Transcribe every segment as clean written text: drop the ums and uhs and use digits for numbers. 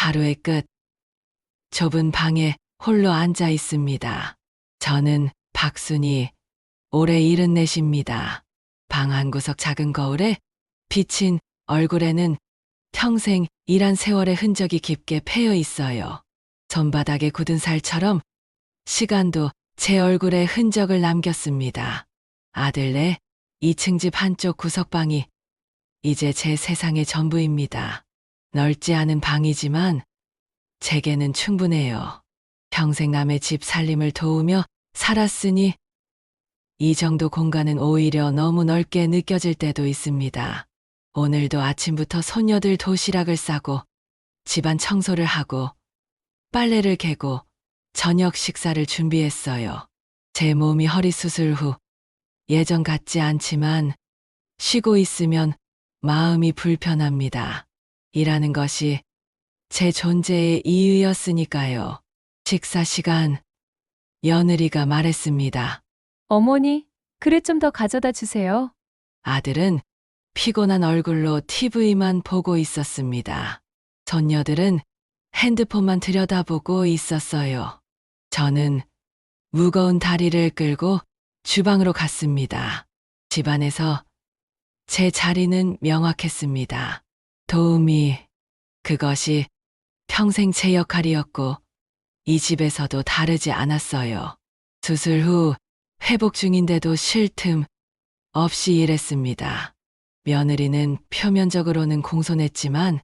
하루의 끝. 좁은 방에 홀로 앉아 있습니다. 저는 박순희, 올해 74입니다. 방 한구석 작은 거울에 비친 얼굴에는 평생 일한 세월의 흔적이 깊게 패여 있어요. 손바닥에 굳은 살처럼 시간도 제 얼굴에 흔적을 남겼습니다. 아들네 2층 집 한쪽 구석방이 이제 제 세상의 전부입니다. 넓지 않은 방이지만 제게는 충분해요. 평생 남의 집 살림을 도우며 살았으니 이 정도 공간은 오히려 너무 넓게 느껴질 때도 있습니다. 오늘도 아침부터 손녀들 도시락을 싸고 집안 청소를 하고 빨래를 개고 저녁 식사를 준비했어요. 제 몸이 허리 수술 후 예전 같지 않지만 쉬고 있으면 마음이 불편합니다. 일하는 것이 제 존재의 이유였으니까요. 식사 시간, 며느리가 말했습니다. 어머니, 그릇 좀 더 가져다 주세요. 아들은 피곤한 얼굴로 TV만 보고 있었습니다. 손녀들은 핸드폰만 들여다보고 있었어요. 저는 무거운 다리를 끌고 주방으로 갔습니다. 집안에서 제 자리는 명확했습니다. 도우미, 그것이 평생 제 역할이었고 이 집에서도 다르지 않았어요. 수술 후 회복 중인데도 쉴 틈 없이 일했습니다. 며느리는 표면적으로는 공손했지만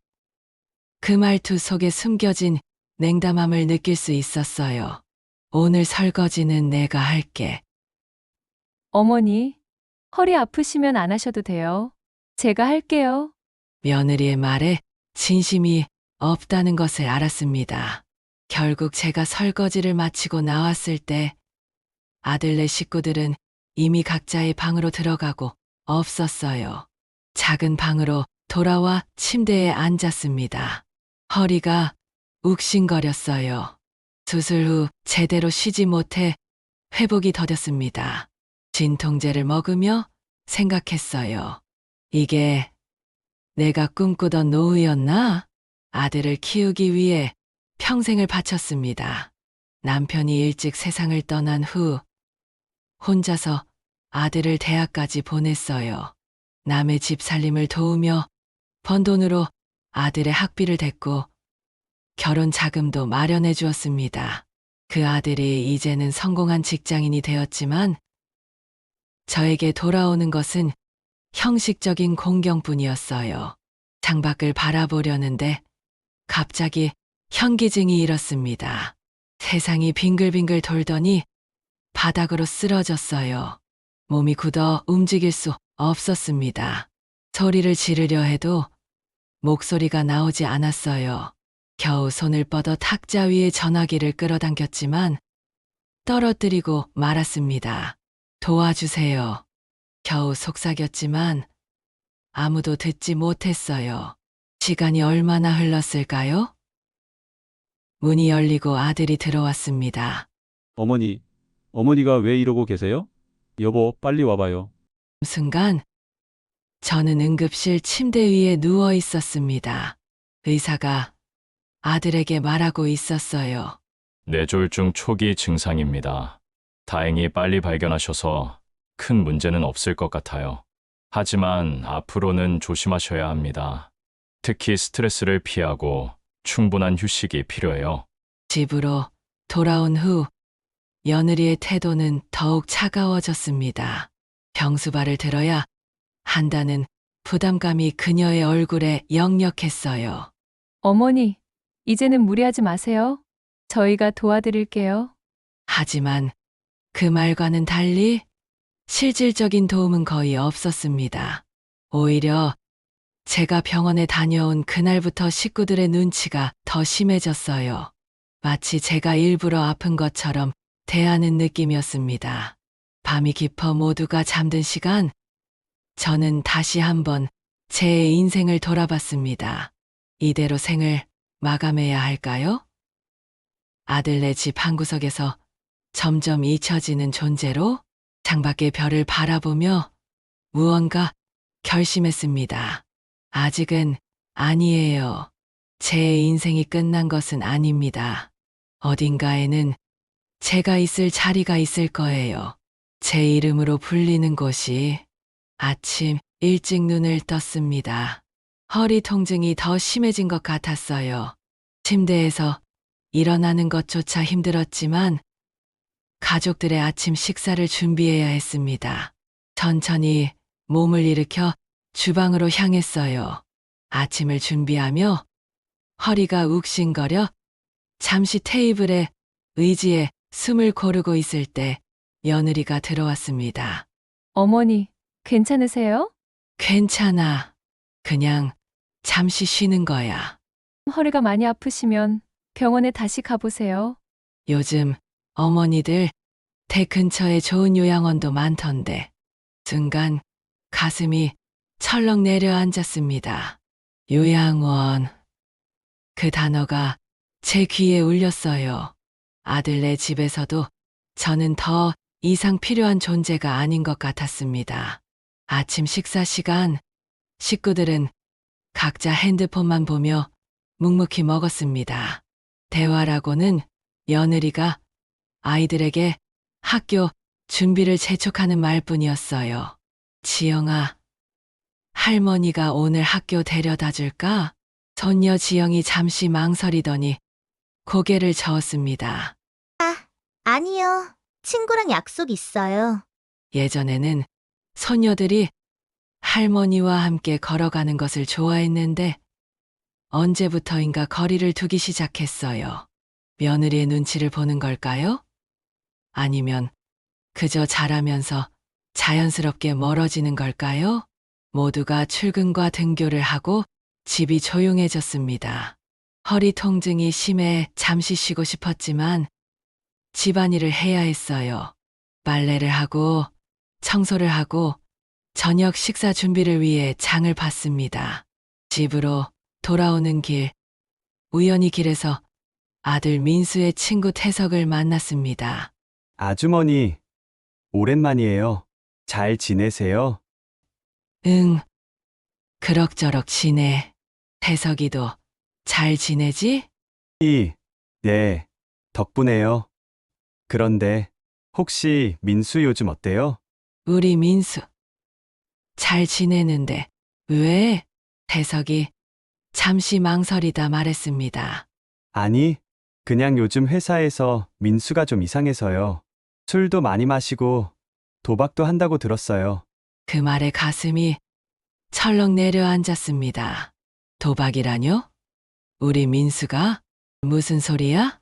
그 말투 속에 숨겨진 냉담함을 느낄 수 있었어요. 오늘 설거지는 내가 할게. 어머니, 허리 아프시면 안 하셔도 돼요. 제가 할게요. 며느리의 말에 진심이 없다는 것을 알았습니다. 결국 제가 설거지를 마치고 나왔을 때 아들네 식구들은 이미 각자의 방으로 들어가고 없었어요. 작은 방으로 돌아와 침대에 앉았습니다. 허리가 욱신거렸어요. 수술 후 제대로 쉬지 못해 회복이 더뎠습니다. 진통제를 먹으며 생각했어요. 이게 내가 꿈꾸던 노후였나? 아들을 키우기 위해 평생을 바쳤습니다. 남편이 일찍 세상을 떠난 후 혼자서 아들을 대학까지 보냈어요. 남의 집 살림을 도우며 번 돈으로 아들의 학비를 댔고 결혼 자금도 마련해 주었습니다. 그 아들이 이제는 성공한 직장인이 되었지만 저에게 돌아오는 것은 형식적인 공경뿐이었어요. 창밖을 바라보려는데 갑자기 현기증이 일었습니다. 세상이 빙글빙글 돌더니 바닥으로 쓰러졌어요. 몸이 굳어 움직일 수 없었습니다. 소리를 지르려 해도 목소리가 나오지 않았어요. 겨우 손을 뻗어 탁자 위에 전화기를 끌어당겼지만 떨어뜨리고 말았습니다. 도와주세요. 겨우 속삭였지만 아무도 듣지 못했어요. 시간이 얼마나 흘렀을까요? 문이 열리고 아들이 들어왔습니다. 어머니가 왜 이러고 계세요? 여보, 빨리 와봐요. 순간 저는 응급실 침대 위에 누워 있었습니다. 의사가 아들에게 말하고 있었어요. 뇌졸중 초기 증상입니다. 다행히 빨리 발견하셔서 큰 문제는 없을 것 같아요. 하지만 앞으로는 조심하셔야 합니다. 특히 스트레스를 피하고 충분한 휴식이 필요해요. 집으로 돌아온 후 며느리의 태도는 더욱 차가워졌습니다. 병수발을 들어야 한다는 부담감이 그녀의 얼굴에 역력했어요. 어머니, 이제는 무리하지 마세요. 저희가 도와드릴게요. 하지만 그 말과는 달리 실질적인 도움은 거의 없었습니다. 오히려 제가 병원에 다녀온 그날부터 식구들의 눈치가 더 심해졌어요. 마치 제가 일부러 아픈 것처럼 대하는 느낌이었습니다. 밤이 깊어 모두가 잠든 시간, 저는 다시 한번 제 인생을 돌아봤습니다. 이대로 생을 마감해야 할까요? 아들네 집 한구석에서 점점 잊혀지는 존재로 창밖의 별을 바라보며 무언가 결심했습니다. 아직은 아니에요. 제 인생이 끝난 것은 아닙니다. 어딘가에는 제가 있을 자리가 있을 거예요. 제 이름으로 불리는 곳이. 아침 일찍 눈을 떴습니다. 허리 통증이 더 심해진 것 같았어요. 침대에서 일어나는 것조차 힘들었지만 가족들의 아침 식사를 준비해야 했습니다. 천천히 몸을 일으켜 주방으로 향했어요. 아침을 준비하며 허리가 욱신거려 잠시 테이블에 의지에 숨을 고르고 있을 때 며느리가 들어왔습니다. 어머니, 괜찮으세요? 괜찮아. 그냥 잠시 쉬는 거야. 허리가 많이 아프시면 병원에 다시 가보세요. 요즘 어머니들 댁 근처에 좋은 요양원도 많던데. 순간 가슴이 철렁 내려앉았습니다. 요양원. 그 단어가 제 귀에 울렸어요. 아들네 집에서도 저는 더 이상 필요한 존재가 아닌 것 같았습니다. 아침 식사 시간, 식구들은 각자 핸드폰만 보며 묵묵히 먹었습니다. 대화라고는 며느리가 아이들에게 학교 준비를 재촉하는 말뿐이었어요. 지영아, 할머니가 오늘 학교 데려다 줄까? 손녀 지영이 잠시 망설이더니 고개를 저었습니다. 아니요. 친구랑 약속 있어요. 예전에는 손녀들이 할머니와 함께 걸어가는 것을 좋아했는데 언제부터인가 거리를 두기 시작했어요. 며느리의 눈치를 보는 걸까요? 아니면 그저 자라면서 자연스럽게 멀어지는 걸까요? 모두가 출근과 등교를 하고 집이 조용해졌습니다. 허리 통증이 심해 잠시 쉬고 싶었지만 집안일을 해야 했어요. 빨래를 하고 청소를 하고 저녁 식사 준비를 위해 장을 봤습니다. 집으로 돌아오는 길, 우연히 길에서 아들 민수의 친구 태석을 만났습니다. 아주머니, 오랜만이에요. 잘 지내세요? 응, 그럭저럭 지내. 태석이도 잘 지내지? 네, 덕분에요. 그런데 혹시 민수 요즘 어때요? 우리 민수. 잘 지내는데 왜? 태석이 잠시 망설이다 말했습니다. 아니, 그냥 요즘 회사에서 민수가 좀 이상해서요. 술도 많이 마시고 도박도 한다고 들었어요. 그 말에 가슴이 철렁 내려앉았습니다. 도박이라뇨? 우리 민수가? 무슨 소리야?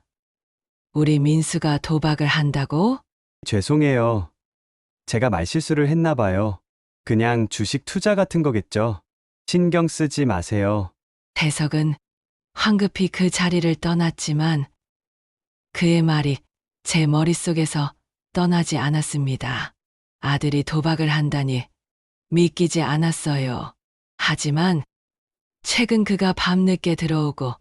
우리 민수가 도박을 한다고? 죄송해요. 제가 말실수를 했나 봐요. 그냥 주식 투자 같은 거겠죠. 신경 쓰지 마세요. 태석은 황급히 그 자리를 떠났지만 그의 말이 제 머릿속에서 떠나지 않았습니다. 아들이 도박을 한다니 믿기지 않았어요. 하지만 최근 그가 밤늦게 들어오고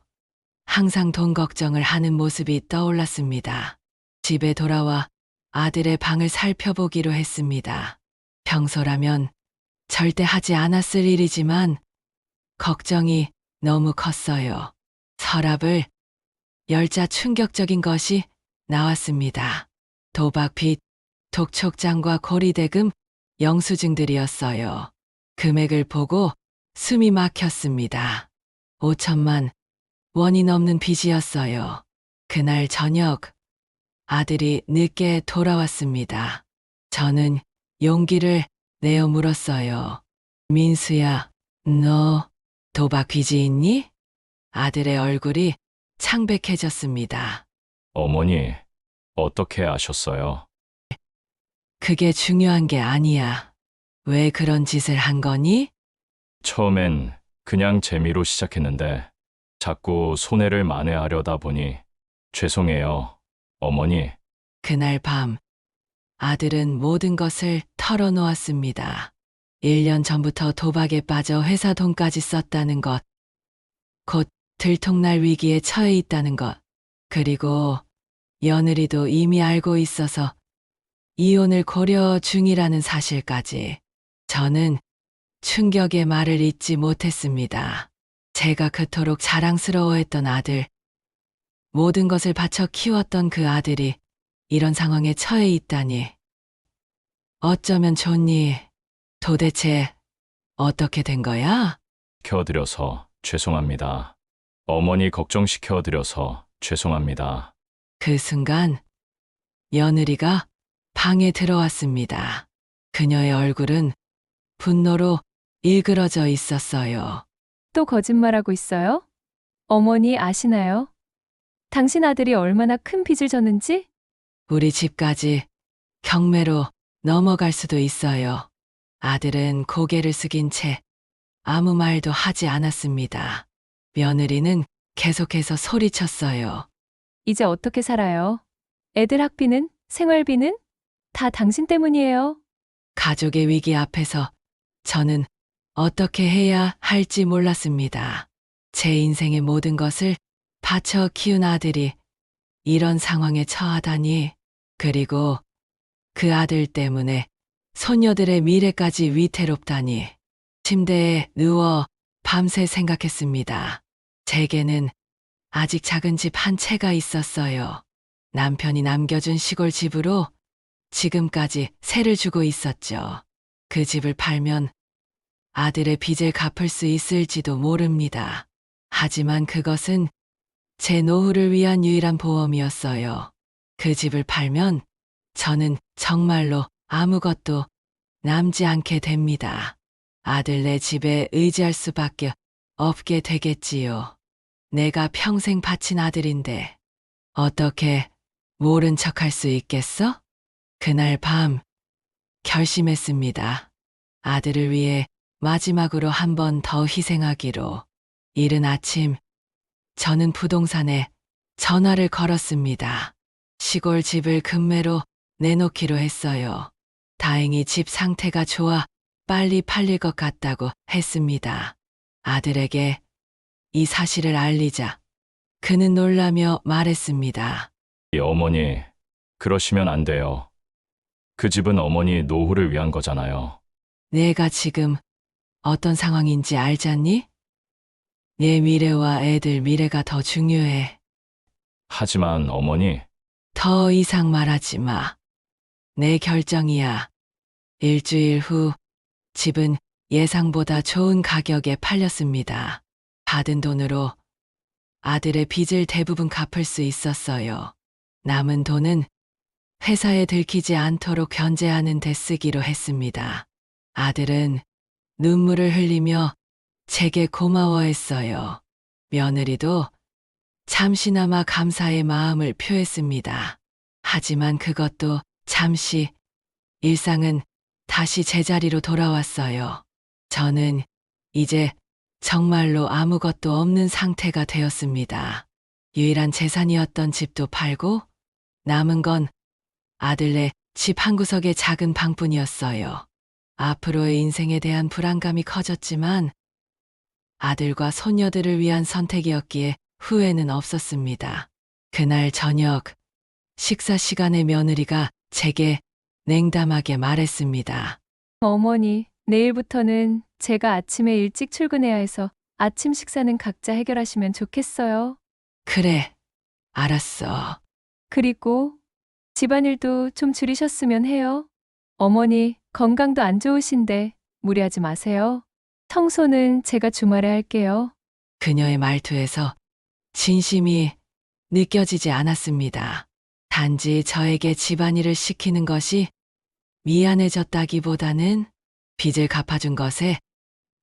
항상 돈 걱정을 하는 모습이 떠올랐습니다. 집에 돌아와 아들의 방을 살펴보기로 했습니다. 평소라면 절대 하지 않았을 일이지만 걱정이 너무 컸어요. 서랍을 열자 충격적인 것이 나왔습니다. 도박 빚, 독촉장과 고리대금, 영수증들이었어요. 금액을 보고 숨이 막혔습니다. 5천만 원이 넘는 빚이었어요. 그날 저녁 아들이 늦게 돌아왔습니다. 저는 용기를 내어 물었어요. 민수야, 너 도박 빚이 있니? 아들의 얼굴이 창백해졌습니다. 어머니, 어떻게 아셨어요? 그게 중요한 게 아니야. 왜 그런 짓을 한 거니? 처음엔 그냥 재미로 시작했는데 자꾸 손해를 만회하려다 보니 죄송해요, 어머니. 그날 밤 아들은 모든 것을 털어놓았습니다. 1년 전부터 도박에 빠져 회사 돈까지 썼다는 것, 곧 들통날 위기에 처해 있다는 것, 그리고 며느리도 이미 알고 있어서 이혼을 고려 중이라는 사실까지. 저는 충격의 말을 잇지 못했습니다. 제가 그토록 자랑스러워했던 아들, 모든 것을 바쳐 키웠던 그 아들이 이런 상황에 처해 있다니. 어쩌면 좋니? 도대체 어떻게 된 거야? 켜드려서 죄송합니다. 어머니 걱정시켜드려서 죄송합니다. 그 순간 며느리가 방에 들어왔습니다. 그녀의 얼굴은 분노로 일그러져 있었어요. 또 거짓말하고 있어요? 어머니 아시나요? 당신 아들이 얼마나 큰 빚을 졌는지? 우리 집까지 경매로 넘어갈 수도 있어요. 아들은 고개를 숙인 채 아무 말도 하지 않았습니다. 며느리는 계속해서 소리쳤어요. 이제 어떻게 살아요? 애들 학비는? 생활비는? 다 당신 때문이에요. 가족의 위기 앞에서 저는 어떻게 해야 할지 몰랐습니다. 제 인생의 모든 것을 바쳐 키운 아들이 이런 상황에 처하다니, 그리고 그 아들 때문에 소녀들의 미래까지 위태롭다니. 침대에 누워 밤새 생각했습니다. 제게는 아직 작은 집 한 채가 있었어요. 남편이 남겨준 시골 집으로 지금까지 세를 주고 있었죠. 그 집을 팔면 아들의 빚을 갚을 수 있을지도 모릅니다. 하지만 그것은 제 노후를 위한 유일한 보험이었어요. 그 집을 팔면 저는 정말로 아무것도 남지 않게 됩니다. 아들네 집에 의지할 수밖에 없게 되겠지요. 내가 평생 바친 아들인데 어떻게 모른 척할 수 있겠어? 그날 밤 결심했습니다. 아들을 위해 마지막으로 한 번 더 희생하기로. 이른 아침 저는 부동산에 전화를 걸었습니다. 시골 집을 급매로 내놓기로 했어요. 다행히 집 상태가 좋아 빨리 팔릴 것 같다고 했습니다. 아들에게 이 사실을 알리자 그는 놀라며 말했습니다. 이 어머니, 그러시면 안 돼요. 그 집은 어머니 노후를 위한 거잖아요. 내가 지금 어떤 상황인지 알잖니? 내 미래와 애들 미래가 더 중요해. 하지만 어머니, 더 이상 말하지 마. 내 결정이야. 일주일 후 집은 예상보다 좋은 가격에 팔렸습니다. 받은 돈으로 아들의 빚을 대부분 갚을 수 있었어요. 남은 돈은 회사에 들키지 않도록 견제하는 데 쓰기로 했습니다. 아들은 눈물을 흘리며 제게 고마워했어요. 며느리도 잠시나마 감사의 마음을 표했습니다. 하지만 그것도 잠시, 일상은 다시 제자리로 돌아왔어요. 저는 이제 정말로 아무것도 없는 상태가 되었습니다. 유일한 재산이었던 집도 팔고 남은 건 아들네 집 한 구석의 작은 방뿐이었어요. 앞으로의 인생에 대한 불안감이 커졌지만 아들과 소녀들을 위한 선택이었기에 후회는 없었습니다. 그날 저녁 식사 시간에 며느리가 제게 냉담하게 말했습니다. 어머니, 내일부터는 제가 아침에 일찍 출근해야 해서 아침 식사는 각자 해결하시면 좋겠어요. 그래, 알았어. 그리고 집안일도 좀 줄이셨으면 해요. 어머니, 건강도 안 좋으신데 무리하지 마세요. 청소는 제가 주말에 할게요. 그녀의 말투에서 진심이 느껴지지 않았습니다. 단지 저에게 집안일을 시키는 것이 미안해졌다기보다는 빚을 갚아준 것에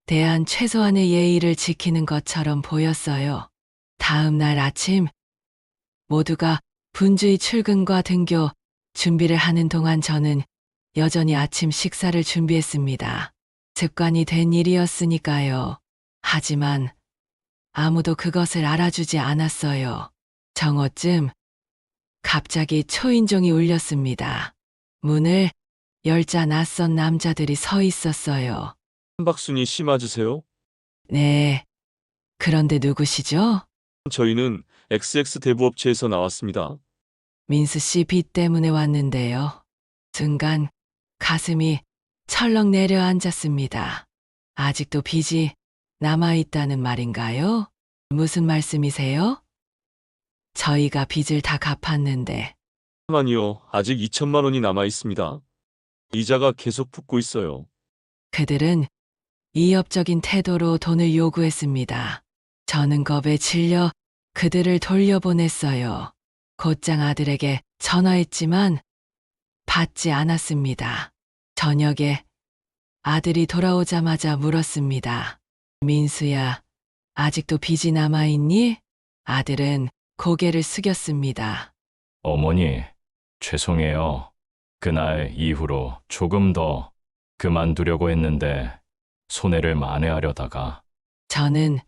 대한 최소한의 예의를 지키는 것처럼 보였어요. 다음 날 아침 모두가 분주히 출근과 등교 준비를 하는 동안 저는 여전히 아침 식사를 준비했습니다. 습관이 된 일이었으니까요. 하지만 아무도 그것을 알아주지 않았어요. 정오쯤 갑자기 초인종이 울렸습니다. 문을 열자 낯선 남자들이 서 있었어요. 한박순이 씨 맞으세요? 네. 그런데 누구시죠? 저희는 XX 대부업체에서 나왔습니다. 민수 씨 빚 때문에 왔는데요. 순간 가슴이 철렁 내려앉았습니다. 아직도 빚이 남아있다는 말인가요? 무슨 말씀이세요? 저희가 빚을 다 갚았는데, 아니요, 아직 2천만 원이 남아 있습니다. 이자가 계속 붙고 있어요. 그들은 이협적인 태도로 돈을 요구했습니다. 저는 겁에 질려 그들을 돌려보냈어요. 곧장 아들에게 전화했지만 받지 않았습니다. 저녁에 아들이 돌아오자마자 물었습니다. 민수야, 아직도 빚이 남아있니? 아들은 고개를 숙였습니다. 어머니, 죄송해요. 그날 이후로 조금 더 그만두려고 했는데 손해를 만회하려다가 저는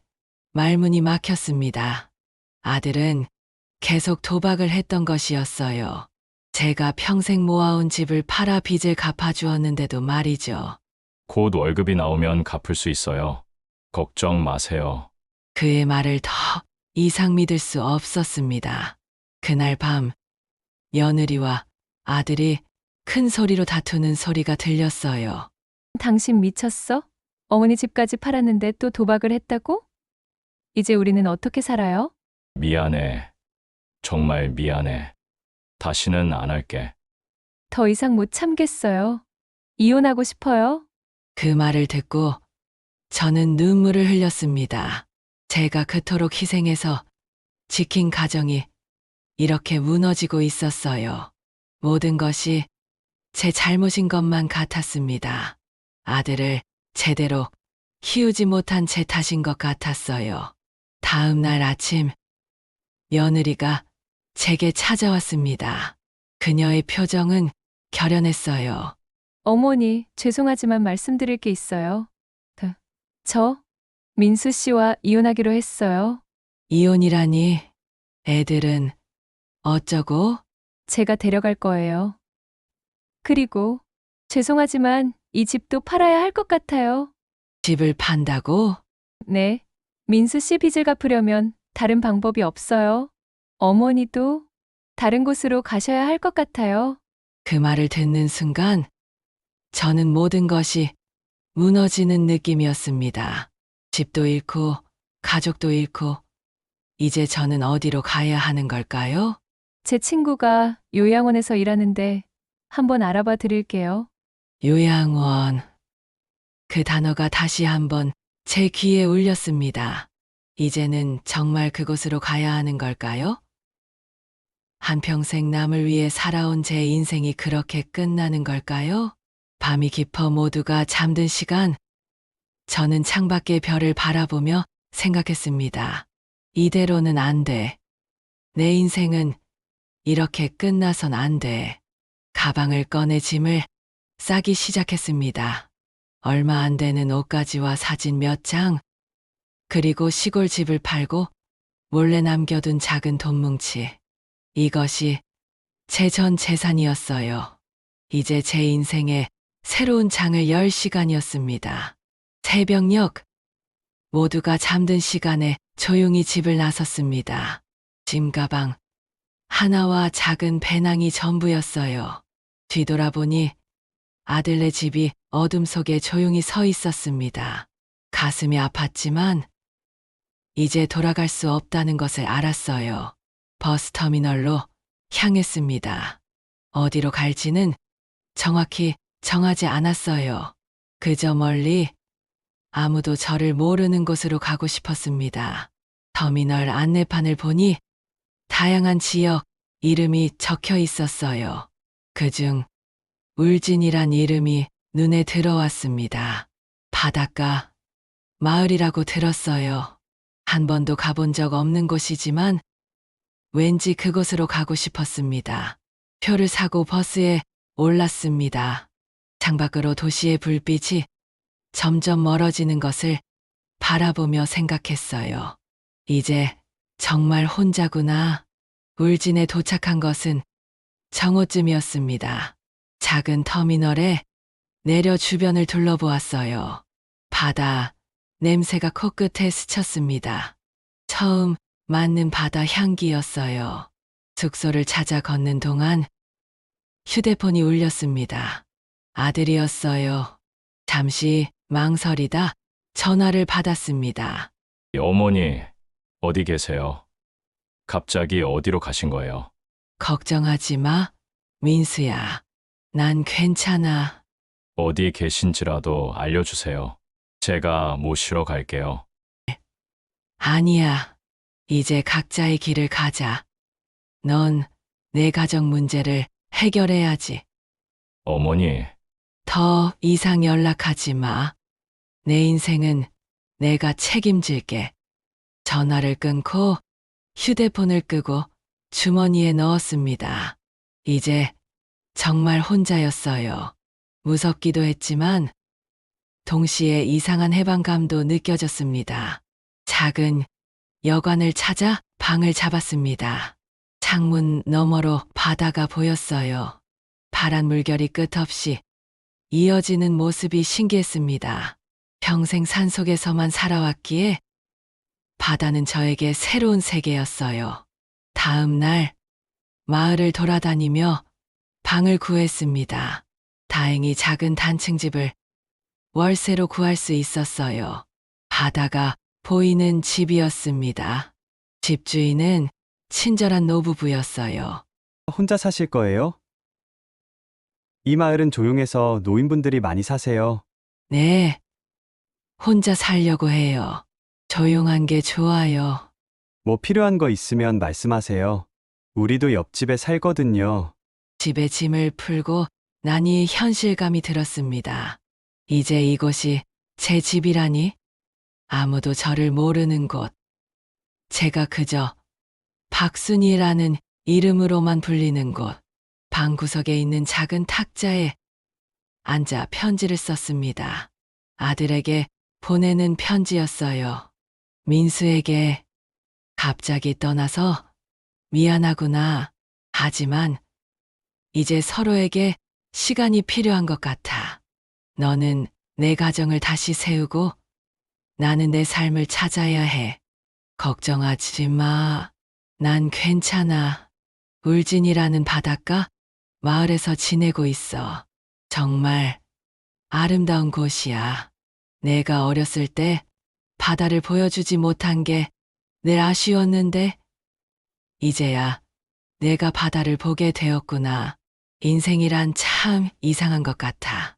말문이 막혔습니다. 아들은 계속 도박을 했던 것이었어요. 제가 평생 모아온 집을 팔아 빚을 갚아주었는데도 말이죠. 곧 월급이 나오면 갚을 수 있어요. 걱정 마세요. 그의 말을 더 이상 믿을 수 없었습니다. 그날 밤 며느리와 아들이 큰 소리로 다투는 소리가 들렸어요. 당신 미쳤어? 어머니 집까지 팔았는데 또 도박을 했다고? 이제 우리는 어떻게 살아요? 미안해. 정말 미안해. 다시는 안 할게. 더 이상 못 참겠어요. 이혼하고 싶어요. 그 말을 듣고 저는 눈물을 흘렸습니다. 제가 그토록 희생해서 지킨 가정이 이렇게 무너지고 있었어요. 모든 것이 제 잘못인 것만 같았습니다. 아들을 제대로 키우지 못한 제 탓인 것 같았어요. 다음 날 아침 며느리가 제게 찾아왔습니다. 그녀의 표정은 결연했어요. 어머니, 죄송하지만 말씀드릴 게 있어요. 저 민수 씨와 이혼하기로 했어요. 이혼이라니, 애들은 어쩌고? 제가 데려갈 거예요. 그리고 죄송하지만 이 집도 팔아야 할 것 같아요. 집을 판다고? 네. 민수 씨 빚을 갚으려면 다른 방법이 없어요. 어머니도 다른 곳으로 가셔야 할 것 같아요. 그 말을 듣는 순간 저는 모든 것이 무너지는 느낌이었습니다. 집도 잃고 가족도 잃고 이제 저는 어디로 가야 하는 걸까요? 제 친구가 요양원에서 일하는데 한번 알아봐 드릴게요. 요양원. 그 단어가 다시 한번 제 귀에 울렸습니다. 이제는 정말 그곳으로 가야 하는 걸까요? 한평생 남을 위해 살아온 제 인생이 그렇게 끝나는 걸까요? 밤이 깊어 모두가 잠든 시간, 저는 창밖의 별을 바라보며 생각했습니다. 이대로는 안 돼. 내 인생은 이렇게 끝나선 안 돼. 가방을 꺼내 짐을 싸기 시작했습니다. 얼마 안 되는 옷가지와 사진 몇 장, 그리고 시골 집을 팔고 몰래 남겨둔 작은 돈뭉치. 이것이 제 전 재산이었어요. 이제 제 인생의 새로운 장을 열 시간이었습니다. 새벽녘, 모두가 잠든 시간에 조용히 집을 나섰습니다. 짐가방 하나와 작은 배낭이 전부였어요. 뒤돌아보니 아들네 집이 어둠 속에 조용히 서 있었습니다. 가슴이 아팠지만 이제 돌아갈 수 없다는 것을 알았어요. 버스터미널로 향했습니다. 어디로 갈지는 정확히 정하지 않았어요. 그저 멀리 아무도 저를 모르는 곳으로 가고 싶었습니다. 터미널 안내판을 보니 다양한 지역 이름이 적혀 있었어요. 그중 울진이란 이름이 눈에 들어왔습니다. 바닷가 마을이라고 들었어요. 한 번도 가본 적 없는 곳이지만 왠지 그곳으로 가고 싶었습니다. 표를 사고 버스에 올랐습니다. 창밖으로 도시의 불빛이 점점 멀어지는 것을 바라보며 생각했어요. 이제 정말 혼자구나. 울진에 도착한 것은 정오쯤이었습니다. 작은 터미널에 내려 주변을 둘러보았어요. 바다 냄새가 코끝에 스쳤습니다. 처음 맡는 바다 향기였어요. 숙소를 찾아 걷는 동안 휴대폰이 울렸습니다. 아들이었어요. 잠시 망설이다 전화를 받았습니다. 어머니, 어디 계세요? 갑자기 어디로 가신 거예요? 걱정하지 마, 민수야. 난 괜찮아. 어디 계신지라도 알려주세요. 제가 모시러 갈게요. 아니야. 이제 각자의 길을 가자. 넌 내 가정 문제를 해결해야지. 어머니, 더 이상 연락하지 마. 내 인생은 내가 책임질게. 전화를 끊고 휴대폰을 끄고 주머니에 넣었습니다. 이제 정말 혼자였어요. 무섭기도 했지만 동시에 이상한 해방감도 느껴졌습니다. 작은 여관을 찾아 방을 잡았습니다. 창문 너머로 바다가 보였어요. 파란 물결이 끝없이 이어지는 모습이 신기했습니다. 평생 산속에서만 살아왔기에 바다는 저에게 새로운 세계였어요. 다음 날 마을을 돌아다니며 방을 구했습니다. 다행히 작은 단층집을 월세로 구할 수 있었어요. 바다가 보이는 집이었습니다. 집주인은 친절한 노부부였어요. 혼자 사실 거예요? 이 마을은 조용해서 노인분들이 많이 사세요. 네, 혼자 살려고 해요. 조용한 게 좋아요. 뭐 필요한 거 있으면 말씀하세요. 우리도 옆집에 살거든요. 집에 짐을 풀고 나니 현실감이 들었습니다. 이제 이곳이 제 집이라니? 아무도 저를 모르는 곳. 제가 그저 박순이라는 이름으로만 불리는 곳. 방구석에 있는 작은 탁자에 앉아 편지를 썼습니다. 아들에게 보내는 편지였어요. 민수에게 갑자기 떠나서 미안하구나. 하지만 이제 서로에게 시간이 필요한 것 같아. 너는 내 가정을 다시 세우고 나는 내 삶을 찾아야 해. 걱정하지 마. 난 괜찮아. 울진이라는 바닷가 마을에서 지내고 있어. 정말 아름다운 곳이야. 내가 어렸을 때 바다를 보여주지 못한 게 늘 아쉬웠는데 이제야 내가 바다를 보게 되었구나. 인생이란 참 이상한 것 같아.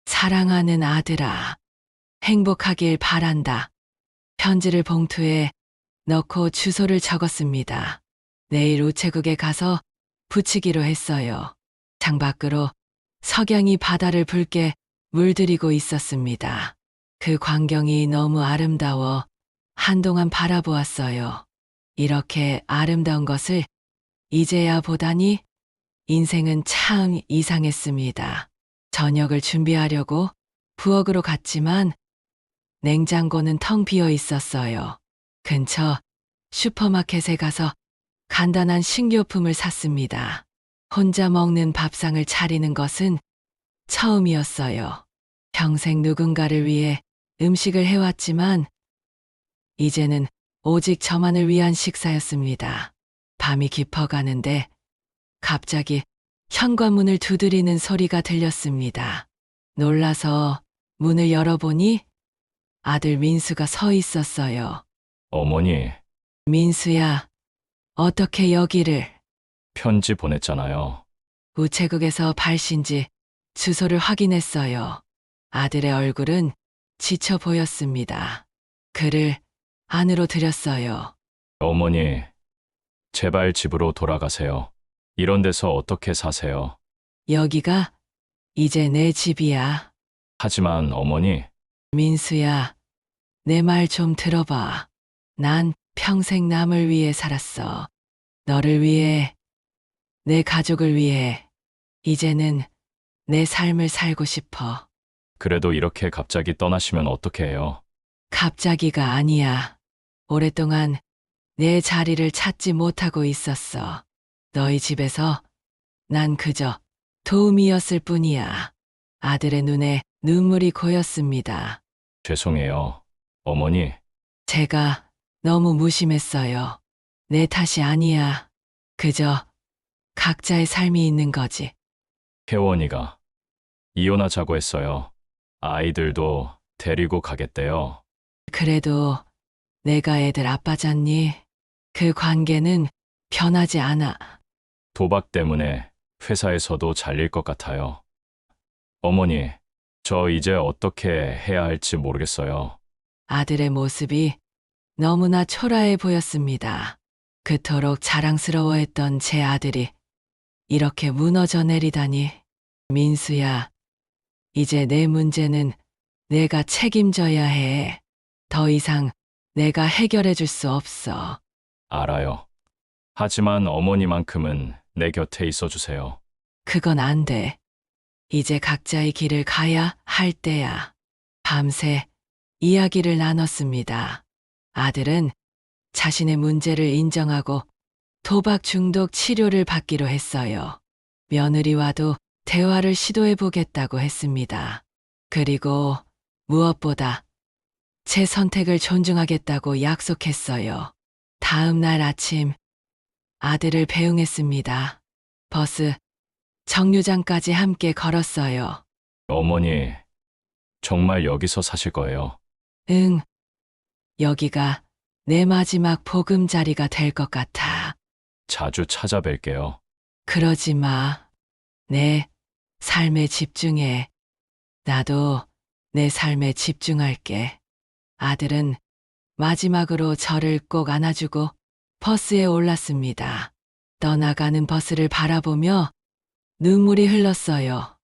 사랑하는 아들아, 행복하길 바란다. 편지를 봉투에 넣고 주소를 적었습니다. 내일 우체국에 가서 붙이기로 했어요. 창밖으로 석양이 바다를 붉게 물들이고 있었습니다. 그 광경이 너무 아름다워 한동안 바라보았어요. 이렇게 아름다운 것을 이제야 보다니 인생은 참 이상했습니다. 저녁을 준비하려고 부엌으로 갔지만 냉장고는 텅 비어 있었어요. 근처 슈퍼마켓에 가서 간단한 식료품을 샀습니다. 혼자 먹는 밥상을 차리는 것은 처음이었어요. 평생 누군가를 위해 음식을 해왔지만 이제는 오직 저만을 위한 식사였습니다. 밤이 깊어가는데 갑자기 현관문을 두드리는 소리가 들렸습니다. 놀라서 문을 열어보니 아들 민수가 서 있었어요. 어머니, 민수야, 어떻게 여기를? 편지 보냈잖아요. 우체국에서 발신지 주소를 확인했어요. 아들의 얼굴은 지쳐 보였습니다. 글을 안으로 들였어요. 어머니, 제발 집으로 돌아가세요. 이런 데서 어떻게 사세요? 여기가 이제 내 집이야. 하지만 어머니, 민수야, 내 말 좀 들어봐. 난 평생 남을 위해 살았어. 너를 위해, 내 가족을 위해. 이제는 내 삶을 살고 싶어. 그래도 이렇게 갑자기 떠나시면 어떻게 해요? 갑자기가 아니야. 오랫동안 내 자리를 찾지 못하고 있었어. 너희 집에서 난 그저 도움이었을 뿐이야. 아들의 눈에 눈물이 고였습니다. 죄송해요. 어머니, 제가 너무 무심했어요. 내 탓이 아니야. 그저 각자의 삶이 있는 거지. 혜원이가 이혼하자고 했어요. 아이들도 데리고 가겠대요. 그래도 내가 애들 아빠잖니. 그 관계는 변하지 않아. 도박 때문에 회사에서도 잘릴 것 같아요. 어머니, 저 이제 어떻게 해야 할지 모르겠어요. 아들의 모습이 너무나 초라해 보였습니다. 그토록 자랑스러워했던 제 아들이 이렇게 무너져 내리다니. 민수야, 이제 내 문제는 내가 책임져야 해. 더 이상 내가 해결해 줄 수 없어. 알아요. 하지만 어머니만큼은 내 곁에 있어 주세요. 그건 안 돼. 이제 각자의 길을 가야 할 때야. 밤새 이야기를 나눴습니다. 아들은 자신의 문제를 인정하고 도박 중독 치료를 받기로 했어요. 며느리와도 대화를 시도해 보겠다고 했습니다. 그리고 무엇보다 제 선택을 존중하겠다고 약속했어요. 다음 날 아침 아들을 배웅했습니다. 버스 정류장까지 함께 걸었어요. 어머니, 정말 여기서 사실 거예요. 응, 여기가 내 마지막 보금자리가 될 것 같아. 자주 찾아뵐게요. 그러지 마. 내 삶에 집중해. 나도 내 삶에 집중할게. 아들은 마지막으로 저를 꼭 안아주고 버스에 올랐습니다. 떠나가는 버스를 바라보며 눈물이 흘렀어요.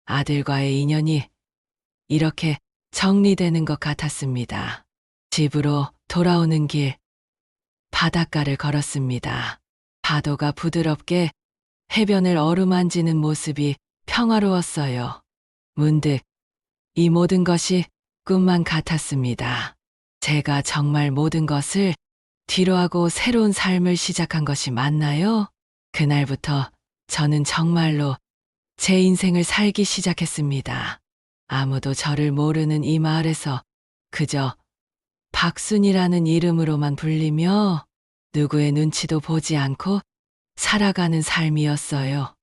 아들과의 인연이 이렇게 정리되는 것 같았습니다. 집으로 돌아오는 길, 바닷가를 걸었습니다. 파도가 부드럽게 해변을 어루만지는 모습이 평화로웠어요. 문득 이 모든 것이 꿈만 같았습니다. 제가 정말 모든 것을 뒤로하고 새로운 삶을 시작한 것이 맞나요? 그날부터 저는 정말로 제 인생을 살기 시작했습니다. 아무도 저를 모르는 이 마을에서 그저 박순이라는 이름으로만 불리며 누구의 눈치도 보지 않고 살아가는 삶이었어요.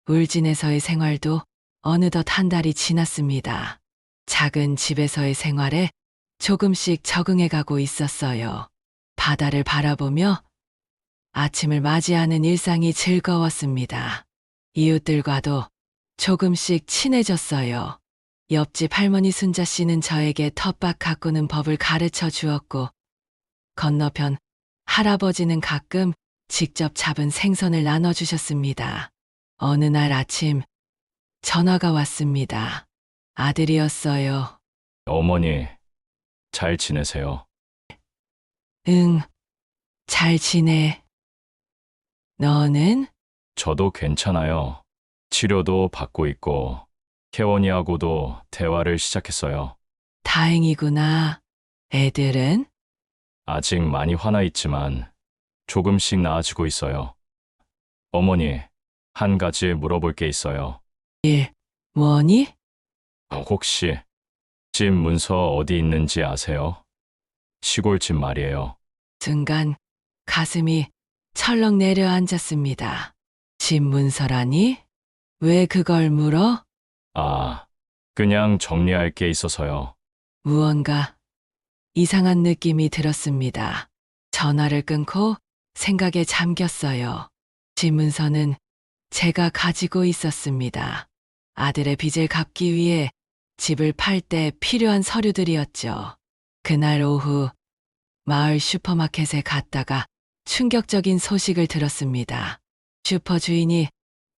울진에서의 생활도 어느덧 한 달이 지났습니다. 작은 집에서의 생활에 조금씩 적응해가고 있었어요. 바다를 바라보며 아침을 맞이하는 일상이 즐거웠습니다. 이웃들과도 조금씩 친해졌어요. 옆집 할머니 순자 씨는 저에게 텃밭 가꾸는 법을 가르쳐 주었고, 건너편 할아버지는 가끔 직접 잡은 생선을 나눠주셨습니다. 어느 날 아침 전화가 왔습니다. 아들이었어요. 어머니, 잘 지내세요? 응, 잘 지내. 너는? 저도 괜찮아요. 치료도 받고 있고, 혜원이하고도 대화를 시작했어요. 다행이구나. 애들은? 아직 많이 화나 있지만 조금씩 나아지고 있어요. 어머니, 한 가지 물어볼 게 있어요. 뭐니? 혹시 집 문서 어디 있는지 아세요? 시골집 말이에요. 순간 가슴이 철렁 내려앉았습니다. 집 문서라니? 왜 그걸 물어? 아, 그냥 정리할 게 있어서요. 무언가 이상한 느낌이 들었습니다. 전화를 끊고 생각에 잠겼어요. 집 문서는 제가 가지고 있었습니다. 아들의 빚을 갚기 위해 집을 팔 때 필요한 서류들이었죠. 그날 오후 마을 슈퍼마켓에 갔다가 충격적인 소식을 들었습니다. 슈퍼 주인이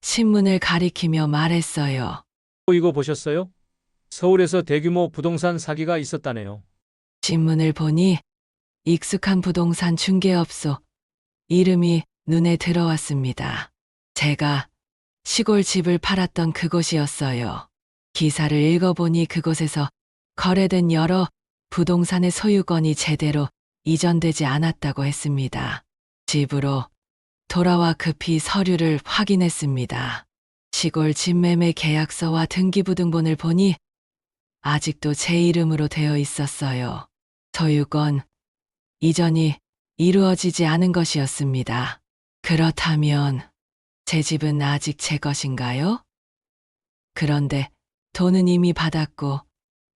신문을 가리키며 말했어요. 이거 보셨어요? 서울에서 대규모 부동산 사기가 있었다네요. 신문을 보니 익숙한 부동산 중개업소 이름이 눈에 들어왔습니다. 제가 시골 집을 팔았던 그곳이었어요. 기사를 읽어보니 그곳에서 거래된 여러 부동산의 소유권이 제대로 이전되지 않았다고 했습니다. 집으로 돌아와 급히 서류를 확인했습니다. 시골 집 매매 계약서와 등기부등본을 보니 아직도 제 이름으로 되어 있었어요. 소유권 이전이 이루어지지 않은 것이었습니다. 그렇다면 제 집은 아직 제 것인가요? 그런데 돈은 이미 받았고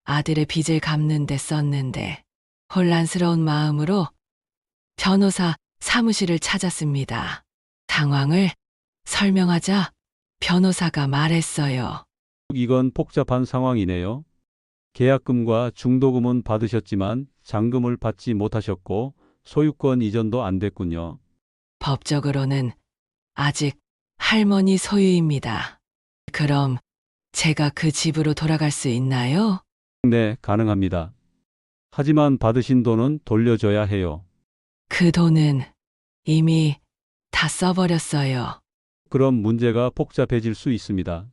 아들의 빚을 갚는 데 썼는데 혼란스러운 마음으로 변호사 사무실을 찾았습니다. 상황을 설명하자 변호사가 말했어요. 이건 복잡한 상황이네요. 계약금과 중도금은 받으셨지만 잔금을 받지 못하셨고 소유권 이전도 안 됐군요. 법적으로는 아직 할머니 소유입니다. 그럼 제가 그 집으로 돌아갈 수 있나요? 네, 가능합니다. 하지만 받으신 돈은 돌려줘야 해요. 그 돈은 이미 다 써버렸어요. 그럼 문제가 복잡해질 수 있습니다.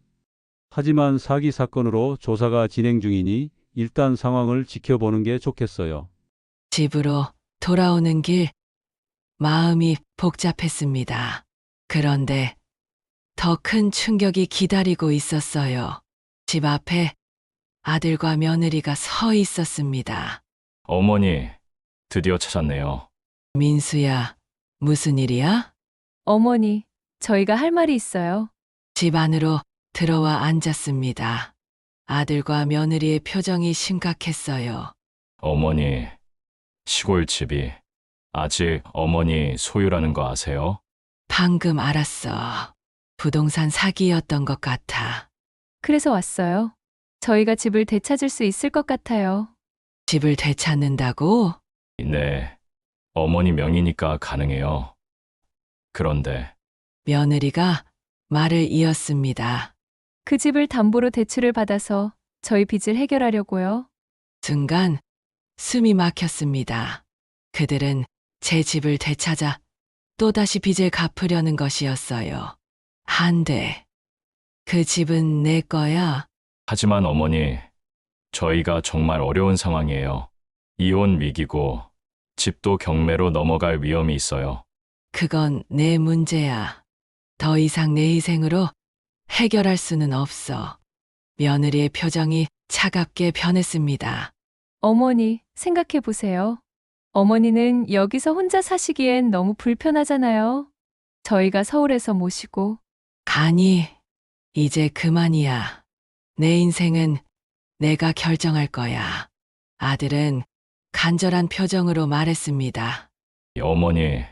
하지만 사기 사건으로 조사가 진행 중이니 일단 상황을 지켜보는 게 좋겠어요. 집으로 돌아오는 길 마음이 복잡했습니다. 그런데 더 큰 충격이 기다리고 있었어요. 집 앞에 아들과 며느리가 서 있었습니다. 어머니, 드디어 찾았네요. 민수야, 무슨 일이야? 어머니, 저희가 할 말이 있어요. 집 안으로 들어와 앉았습니다. 아들과 며느리의 표정이 심각했어요. 어머니, 시골집이 아직 어머니 소유라는 거 아세요? 방금 알았어. 부동산 사기였던 것 같아. 그래서 왔어요. 저희가 집을 되찾을 수 있을 것 같아요. 집을 되찾는다고? 네, 어머니 명의니까 가능해요. 그런데 며느리가 말을 이었습니다. 그 집을 담보로 대출을 받아서 저희 빚을 해결하려고요. 순간 숨이 막혔습니다. 그들은 제 집을 되찾아 또다시 빚을 갚으려는 것이었어요. 한데, 그 집은 내 거야. 하지만 어머니, 저희가 정말 어려운 상황이에요. 이혼 위기고 집도 경매로 넘어갈 위험이 있어요. 그건 내 문제야. 더 이상 내 희생으로 해결할 수는 없어. 며느리의 표정이 차갑게 변했습니다. 어머니, 생각해 보세요. 어머니는 여기서 혼자 사시기엔 너무 불편하잖아요. 저희가 서울에서 모시고 아니, 이제 그만이야. 내 인생은 내가 결정할 거야. 아들은 간절한 표정으로 말했습니다. 어머니,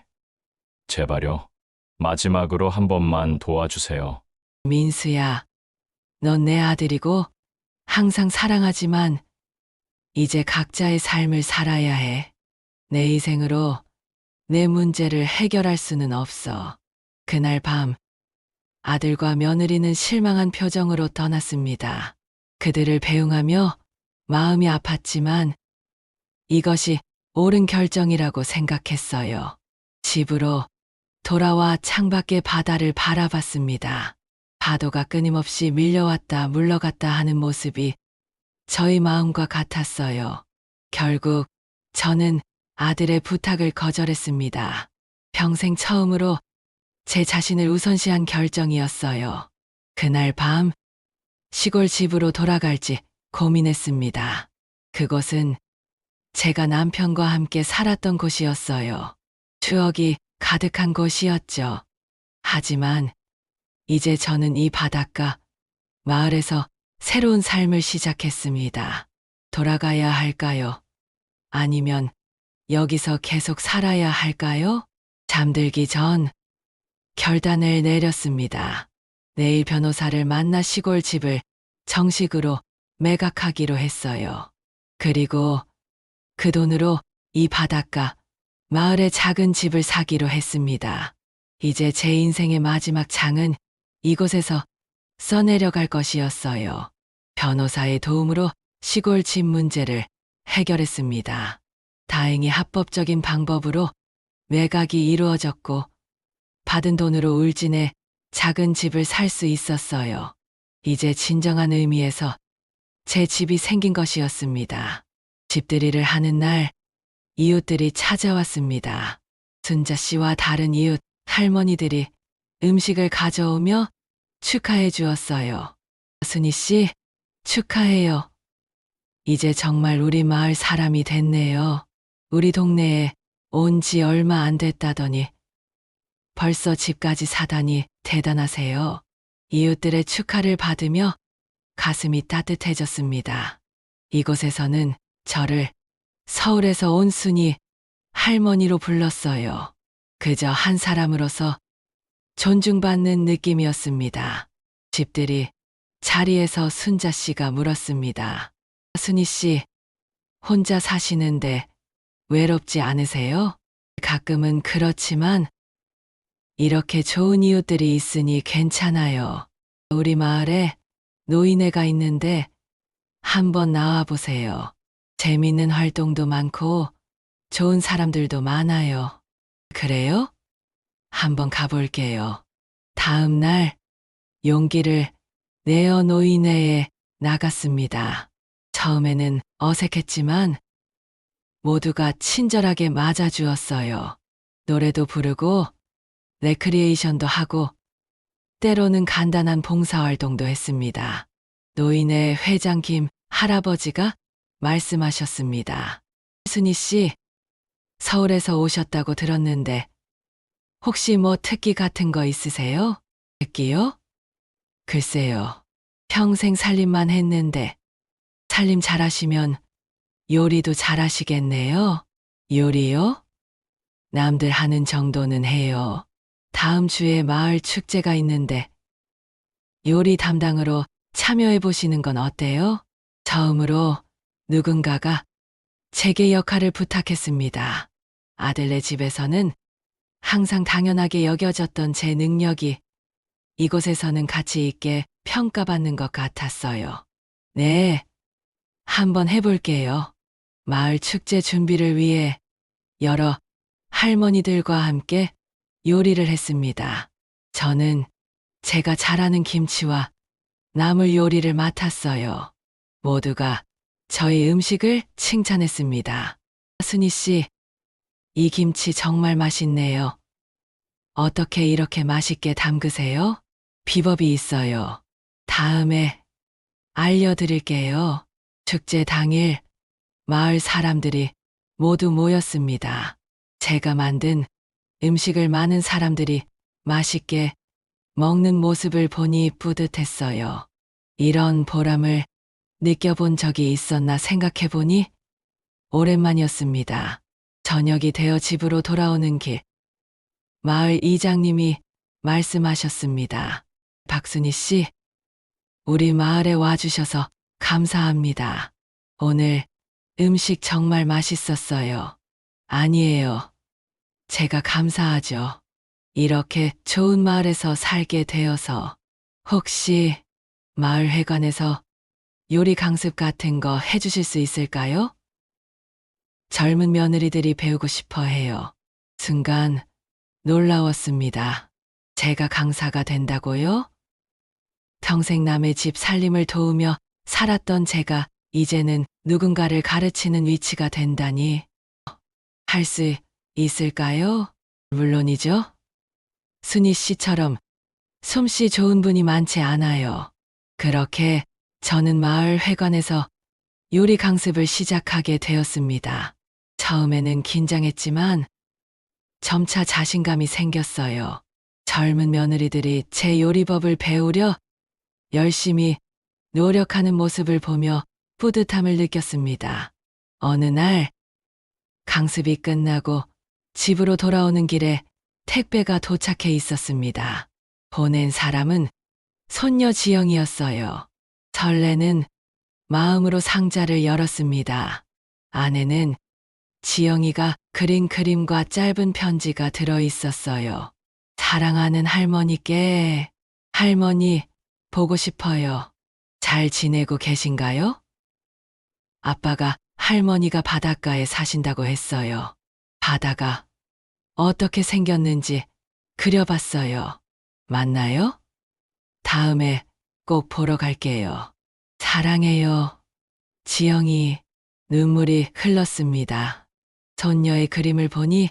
제발요. 마지막으로 한 번만 도와주세요. 민수야, 넌 내 아들이고 항상 사랑하지만 이제 각자의 삶을 살아야 해. 내 희생으로 내 문제를 해결할 수는 없어. 그날 밤 아들과 며느리는 실망한 표정으로 떠났습니다. 그들을 배웅하며 마음이 아팠지만 이것이 옳은 결정이라고 생각했어요. 집으로 돌아와 창밖의 바다를 바라봤습니다. 파도가 끊임없이 밀려왔다 물러갔다 하는 모습이 저희 마음과 같았어요. 결국 저는 아들의 부탁을 거절했습니다. 평생 처음으로 제 자신을 우선시한 결정이었어요. 그날 밤 시골 집으로 돌아갈지 고민했습니다. 그곳은 제가 남편과 함께 살았던 곳이었어요. 추억이 가득한 곳이었죠. 하지만 이제 저는 이 바닷가 마을에서 새로운 삶을 시작했습니다. 돌아가야 할까요? 아니면 여기서 계속 살아야 할까요? 잠들기 전 결단을 내렸습니다. 내일 변호사를 만나 시골 집을 정식으로 매각하기로 했어요. 그리고 그 돈으로 이 바닷가 마을에 작은 집을 사기로 했습니다. 이제 제 인생의 마지막 장은 이곳에서 써내려갈 것이었어요. 변호사의 도움으로 시골 집 문제를 해결했습니다. 다행히 합법적인 방법으로 매각이 이루어졌고 받은 돈으로 울진에 작은 집을 살 수 있었어요. 이제 진정한 의미에서 제 집이 생긴 것이었습니다. 집들이를 하는 날 이웃들이 찾아왔습니다. 순자 씨와 다른 이웃 할머니들이 음식을 가져오며 축하해 주었어요. 순희 씨, 축하해요. 이제 정말 우리 마을 사람이 됐네요. 우리 동네에 온 지 얼마 안 됐다더니 벌써 집까지 사다니 대단하세요. 이웃들의 축하를 받으며 가슴이 따뜻해졌습니다. 이곳에서는 저를 서울에서 온 순이 할머니로 불렀어요. 그저 한 사람으로서 존중받는 느낌이었습니다. 집들이 자리에서 순자 씨가 물었습니다. 순이 씨, 혼자 사시는데 외롭지 않으세요? 가끔은 그렇지만 이렇게 좋은 이웃들이 있으니 괜찮아요. 우리 마을에 노인회가 있는데 한번 나와 보세요. 재밌는 활동도 많고 좋은 사람들도 많아요. 그래요? 한번 가볼게요. 다음 날 용기를 내어 노인회에 나갔습니다. 처음에는 어색했지만 모두가 친절하게 맞아주었어요. 노래도 부르고 레크리에이션도 하고 때로는 간단한 봉사활동도 했습니다. 노인회 회장 김 할아버지가 말씀하셨습니다. 순이 씨, 서울에서 오셨다고 들었는데 혹시 뭐 특기 같은 거 있으세요? 특기요? 글쎄요. 평생 살림만 했는데 살림 잘하시면 요리도 잘하시겠네요. 요리요? 남들 하는 정도는 해요. 다음 주에 마을 축제가 있는데 요리 담당으로 참여해 보시는 건 어때요? 처음으로 누군가가 제게 역할을 부탁했습니다. 아들네 집에서는 항상 당연하게 여겨졌던 제 능력이 이곳에서는 가치 있게 평가받는 것 같았어요. 네, 한번 해볼게요. 마을 축제 준비를 위해 여러 할머니들과 함께 요리를 했습니다. 저는 제가 잘하는 김치와 나물 요리를 맡았어요. 모두가 저희 음식을 칭찬했습니다. 순이 씨, 이 김치 정말 맛있네요. 어떻게 이렇게 맛있게 담그세요? 비법이 있어요. 다음에 알려드릴게요. 축제 당일 마을 사람들이 모두 모였습니다. 제가 만든 음식을 많은 사람들이 맛있게 먹는 모습을 보니 뿌듯했어요. 이런 보람을 느껴본 적이 있었나 생각해보니 오랜만이었습니다. 저녁이 되어 집으로 돌아오는 길, 마을 이장님이 말씀하셨습니다. 박순희 씨, 우리 마을에 와주셔서 감사합니다. 오늘 음식 정말 맛있었어요. 아니에요. 제가 감사하죠. 이렇게 좋은 마을에서 살게 되어서. 혹시 마을 회관에서 요리 강습 같은 거 해주실 수 있을까요? 젊은 며느리들이 배우고 싶어 해요. 순간 놀라웠습니다. 제가 강사가 된다고요? 평생 남의 집 살림을 도우며 살았던 제가 이제는 누군가를 가르치는 위치가 된다니. 할 수 있을까요? 물론이죠. 순희 씨처럼 솜씨 좋은 분이 많지 않아요. 그렇게 저는 마을 회관에서 요리 강습을 시작하게 되었습니다. 처음에는 긴장했지만 점차 자신감이 생겼어요. 젊은 며느리들이 제 요리법을 배우려 열심히 노력하는 모습을 보며 뿌듯함을 느꼈습니다. 어느 날 강습이 끝나고 집으로 돌아오는 길에 택배가 도착해 있었습니다. 보낸 사람은 손녀 지영이었어요. 설레는 마음으로 상자를 열었습니다. 안에는 지영이가 그린 그림과 짧은 편지가 들어 있었어요. 사랑하는 할머니께, 할머니, 보고 싶어요. 잘 지내고 계신가요? 아빠가 할머니가 바닷가에 사신다고 했어요. 바다가 어떻게 생겼는지 그려봤어요. 맞나요? 다음에 꼭 보러 갈게요. 사랑해요. 지영이. 눈물이 흘렀습니다. 손녀의 그림을 보니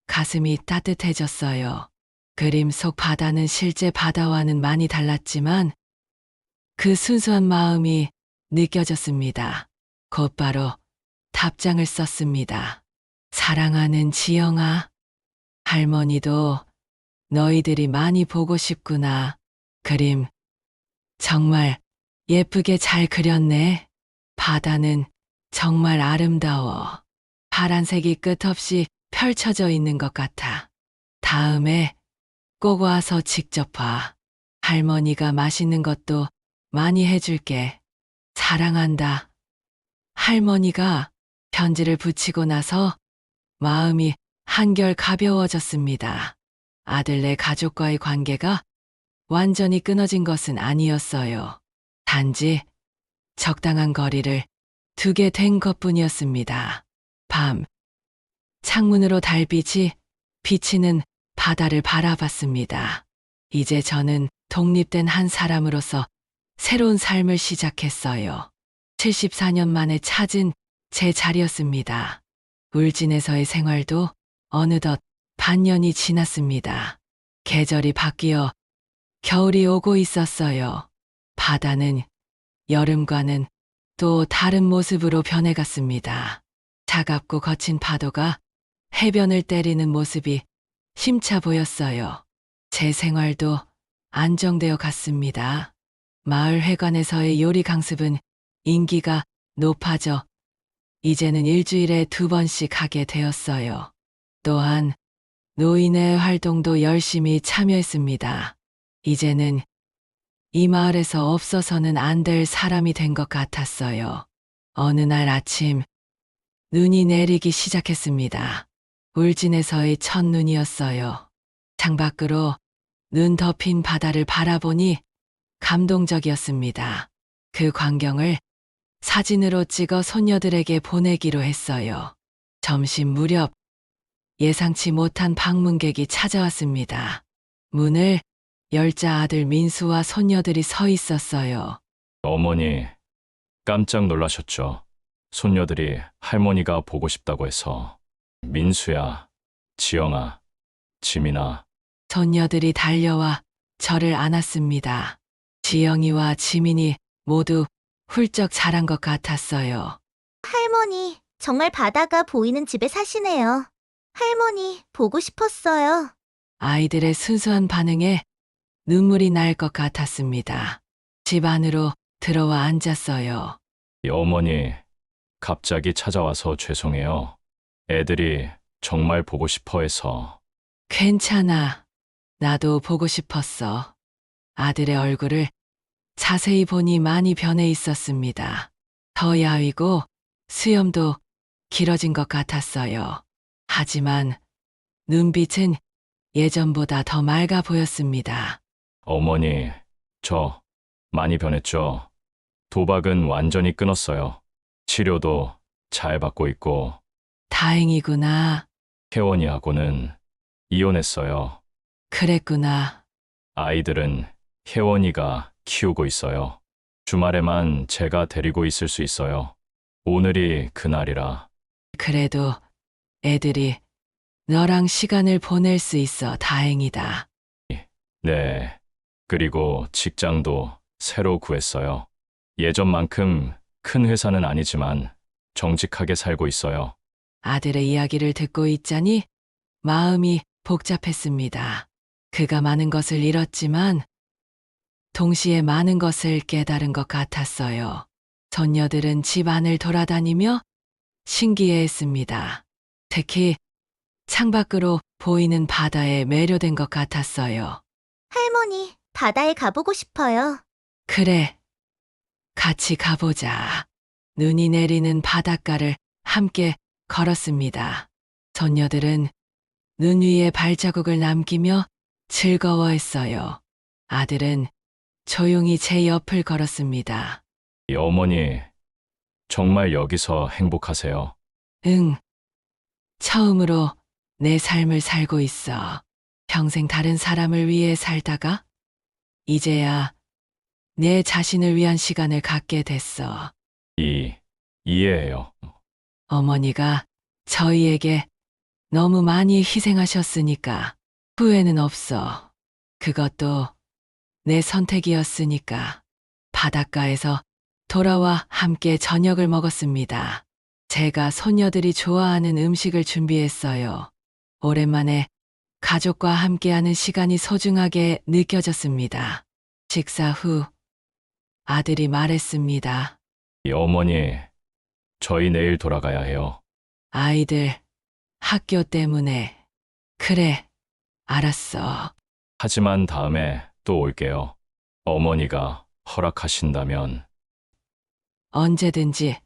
가슴이 따뜻해졌어요. 그림 속 바다는 실제 바다와는 많이 달랐지만 그 순수한 마음이 느껴졌습니다. 곧바로 답장을 썼습니다. 사랑하는 지영아, 할머니도 너희들이 많이 보고 싶구나. 그림 정말 예쁘게 잘 그렸네. 바다는 정말 아름다워. 파란색이 끝없이 펼쳐져 있는 것 같아. 다음에 꼭 와서 직접 봐. 할머니가 맛있는 것도 많이 해줄게. 사랑한다. 할머니가 편지를 붙이고 나서 마음이 한결 가벼워졌습니다. 아들네 가족과의 관계가 완전히 끊어진 것은 아니었어요. 단지 적당한 거리를 두게 된 것뿐이었습니다. 밤, 창문으로 달빛이 비치는 바다를 바라봤습니다. 이제 저는 독립된 한 사람으로서 새로운 삶을 시작했어요. 74년 만에 찾은 제 자리였습니다. 울진에서의 생활도 어느덧 반년이 지났습니다. 계절이 바뀌어 겨울이 오고 있었어요. 바다는 여름과는 또 다른 모습으로 변해갔습니다. 차갑고 거친 파도가 해변을 때리는 모습이 힘차 보였어요. 제 생활도 안정되어 갔습니다. 마을 회관에서의 요리 강습은 인기가 높아져 이제는 일주일에 2번씩 하게 되었어요. 또한 노인의 활동도 열심히 참여했습니다. 이제는 이 마을에서 없어서는 안 될 사람이 된 것 같았어요. 어느 날 아침 눈이 내리기 시작했습니다. 울진에서의 첫눈이었어요. 창밖으로 눈 덮인 바다를 바라보니 감동적이었습니다. 그 광경을 사진으로 찍어 손녀들에게 보내기로 했어요. 점심 무렵 예상치 못한 방문객이 찾아왔습니다. 문을 열자 아들 민수와 손녀들이 서 있었어요. 어머니, 깜짝 놀라셨죠? 손녀들이 할머니가 보고 싶다고 해서. 민수야, 지영아, 지민아. 손녀들이 달려와 저를 안았습니다. 지영이와 지민이 모두 훌쩍 자란 것 같았어요. 할머니, 정말 바다가 보이는 집에 사시네요. 할머니, 보고 싶었어요. 아이들의 순수한 반응에 눈물이 날 것 같았습니다. 집 안으로 들어와 앉았어요. 어머니, 갑자기 찾아와서 죄송해요. 애들이 정말 보고 싶어 해서. 괜찮아. 나도 보고 싶었어. 아들의 얼굴을 자세히 보니 많이 변해 있었습니다. 더 야위고 수염도 길어진 것 같았어요. 하지만 눈빛은 예전보다 더 맑아 보였습니다. 어머니, 저 많이 변했죠? 도박은 완전히 끊었어요. 치료도 잘 받고 있고, 다행이구나. 혜원이하고는 이혼했어요. 그랬구나. 아이들은 혜원이가 키우고 있어요. 주말에만 제가 데리고 있을 수 있어요. 오늘이 그날이라. 그래도 애들이 너랑 시간을 보낼 수 있어 다행이다. 네. 그리고 직장도 새로 구했어요. 예전만큼 큰 회사는 아니지만 정직하게 살고 있어요. 아들의 이야기를 듣고 있자니 마음이 복잡했습니다. 그가 많은 것을 잃었지만 동시에 많은 것을 깨달은 것 같았어요. 손녀들은 집 안을 돌아다니며 신기해했습니다. 특히 창밖으로 보이는 바다에 매료된 것 같았어요. 할머니, 바다에 가보고 싶어요. 그래, 같이 가보자. 눈이 내리는 바닷가를 함께 걸었습니다. 손녀들은 눈 위에 발자국을 남기며 즐거워했어요. 아들은 조용히 제 옆을 걸었습니다. 어머니, 정말 여기서 행복하세요. 응, 처음으로 내 삶을 살고 있어. 평생 다른 사람을 위해 살다가 이제야 내 자신을 위한 시간을 갖게 됐어. 이해해요. 어머니가 저희에게 너무 많이 희생하셨으니까 후회는 없어. 그것도 내 선택이었으니까. 바닷가에서 돌아와 함께 저녁을 먹었습니다. 제가 손녀들이 좋아하는 음식을 준비했어요. 오랜만에 가족과 함께하는 시간이 소중하게 느껴졌습니다. 식사 후 아들이 말했습니다. 어머니, 저희 내일 돌아가야 해요. 아이들, 학교 때문에. 그래, 알았어. 하지만 다음에 또 올게요. 어머니가 허락하신다면. 언제든지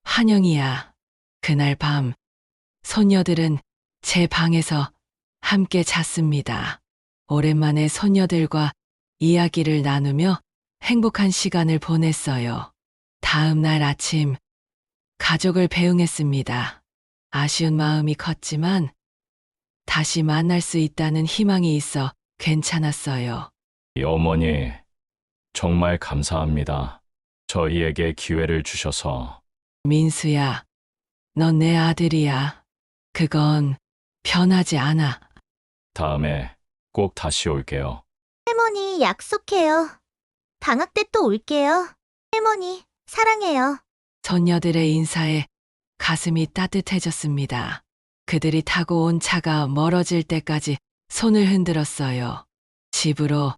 환영이야. 그날 밤, 소녀들은 제 방에서 함께 잤습니다. 오랜만에 소녀들과 이야기를 나누며 행복한 시간을 보냈어요. 다음 날 아침, 가족을 배웅했습니다. 아쉬운 마음이 컸지만 다시 만날 수 있다는 희망이 있어 괜찮았어요. 어머니, 정말 감사합니다. 저희에게 기회를 주셔서. 민수야, 넌 내 아들이야. 그건 변하지 않아. 다음에 꼭 다시 올게요. 할머니, 약속해요. 방학 때 또 올게요. 할머니, 사랑해요. 소녀들의 인사에 가슴이 따뜻해졌습니다. 그들이 타고 온 차가 멀어질 때까지 손을 흔들었어요. 집으로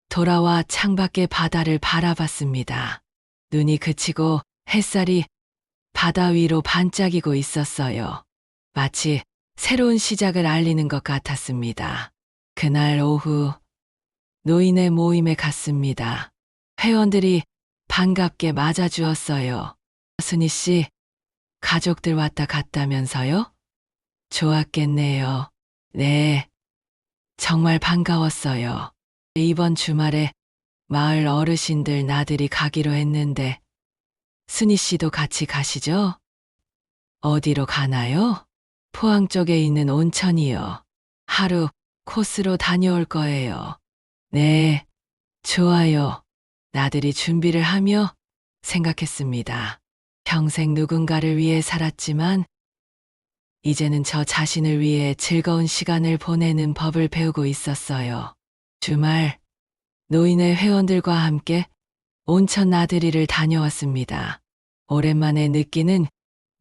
돌아와 창밖의 바다를 바라봤습니다. 눈이 그치고 햇살이 바다 위로 반짝이고 있었어요. 마치 새로운 시작을 알리는 것 같았습니다. 그날 오후 노인의 모임에 갔습니다. 회원들이 반갑게 맞아주었어요. 순희 씨, 가족들 왔다 갔다면서요? 좋았겠네요. 네, 정말 반가웠어요. 이번 주말에 마을 어르신들 나들이 가기로 했는데 순희 씨도 같이 가시죠? 어디로 가나요? 포항 쪽에 있는 온천이요. 하루 코스로 다녀올 거예요. 네, 좋아요. 나들이 준비를 하며 생각했습니다. 평생 누군가를 위해 살았지만 이제는 저 자신을 위해 즐거운 시간을 보내는 법을 배우고 있었어요. 주말 노인의 회원들과 함께 온천 나들이를 다녀왔습니다. 오랜만에 느끼는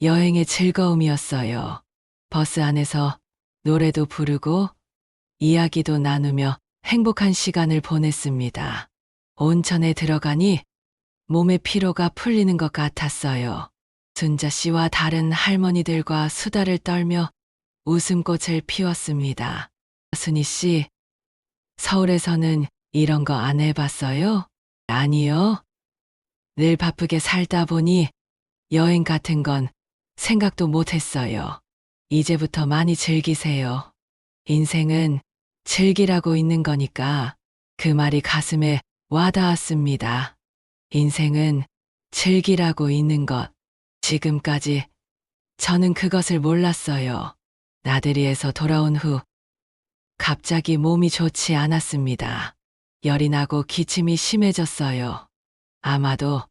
여행의 즐거움이었어요. 버스 안에서 노래도 부르고 이야기도 나누며 행복한 시간을 보냈습니다. 온천에 들어가니 몸의 피로가 풀리는 것 같았어요. 순자 씨와 다른 할머니들과 수다를 떨며 웃음꽃을 피웠습니다. 순희 씨, 서울에서는 이런 거 안 해봤어요? 아니요. 늘 바쁘게 살다 보니 여행 같은 건 생각도 못 했어요. 이제부터 많이 즐기세요. 인생은 즐기라고 있는 거니까. 그 말이 가슴에 와닿았습니다. 인생은 즐기라고 있는 것. 지금까지 저는 그것을 몰랐어요. 나들이에서 돌아온 후 갑자기 몸이 좋지 않았습니다. 열이 나고 기침이 심해졌어요. 아마도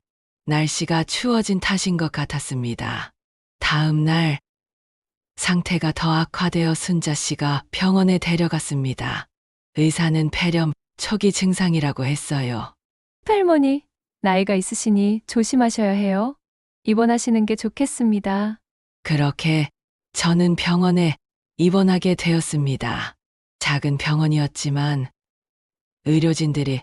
날씨가 추워진 탓인 것 같았습니다. 다음 날 상태가 더 악화되어 순자 씨가 병원에 데려갔습니다. 의사는 폐렴 초기 증상이라고 했어요. 할머니, 나이가 있으시니 조심하셔야 해요. 입원하시는 게 좋겠습니다. 그렇게 저는 병원에 입원하게 되었습니다. 작은 병원이었지만 의료진들이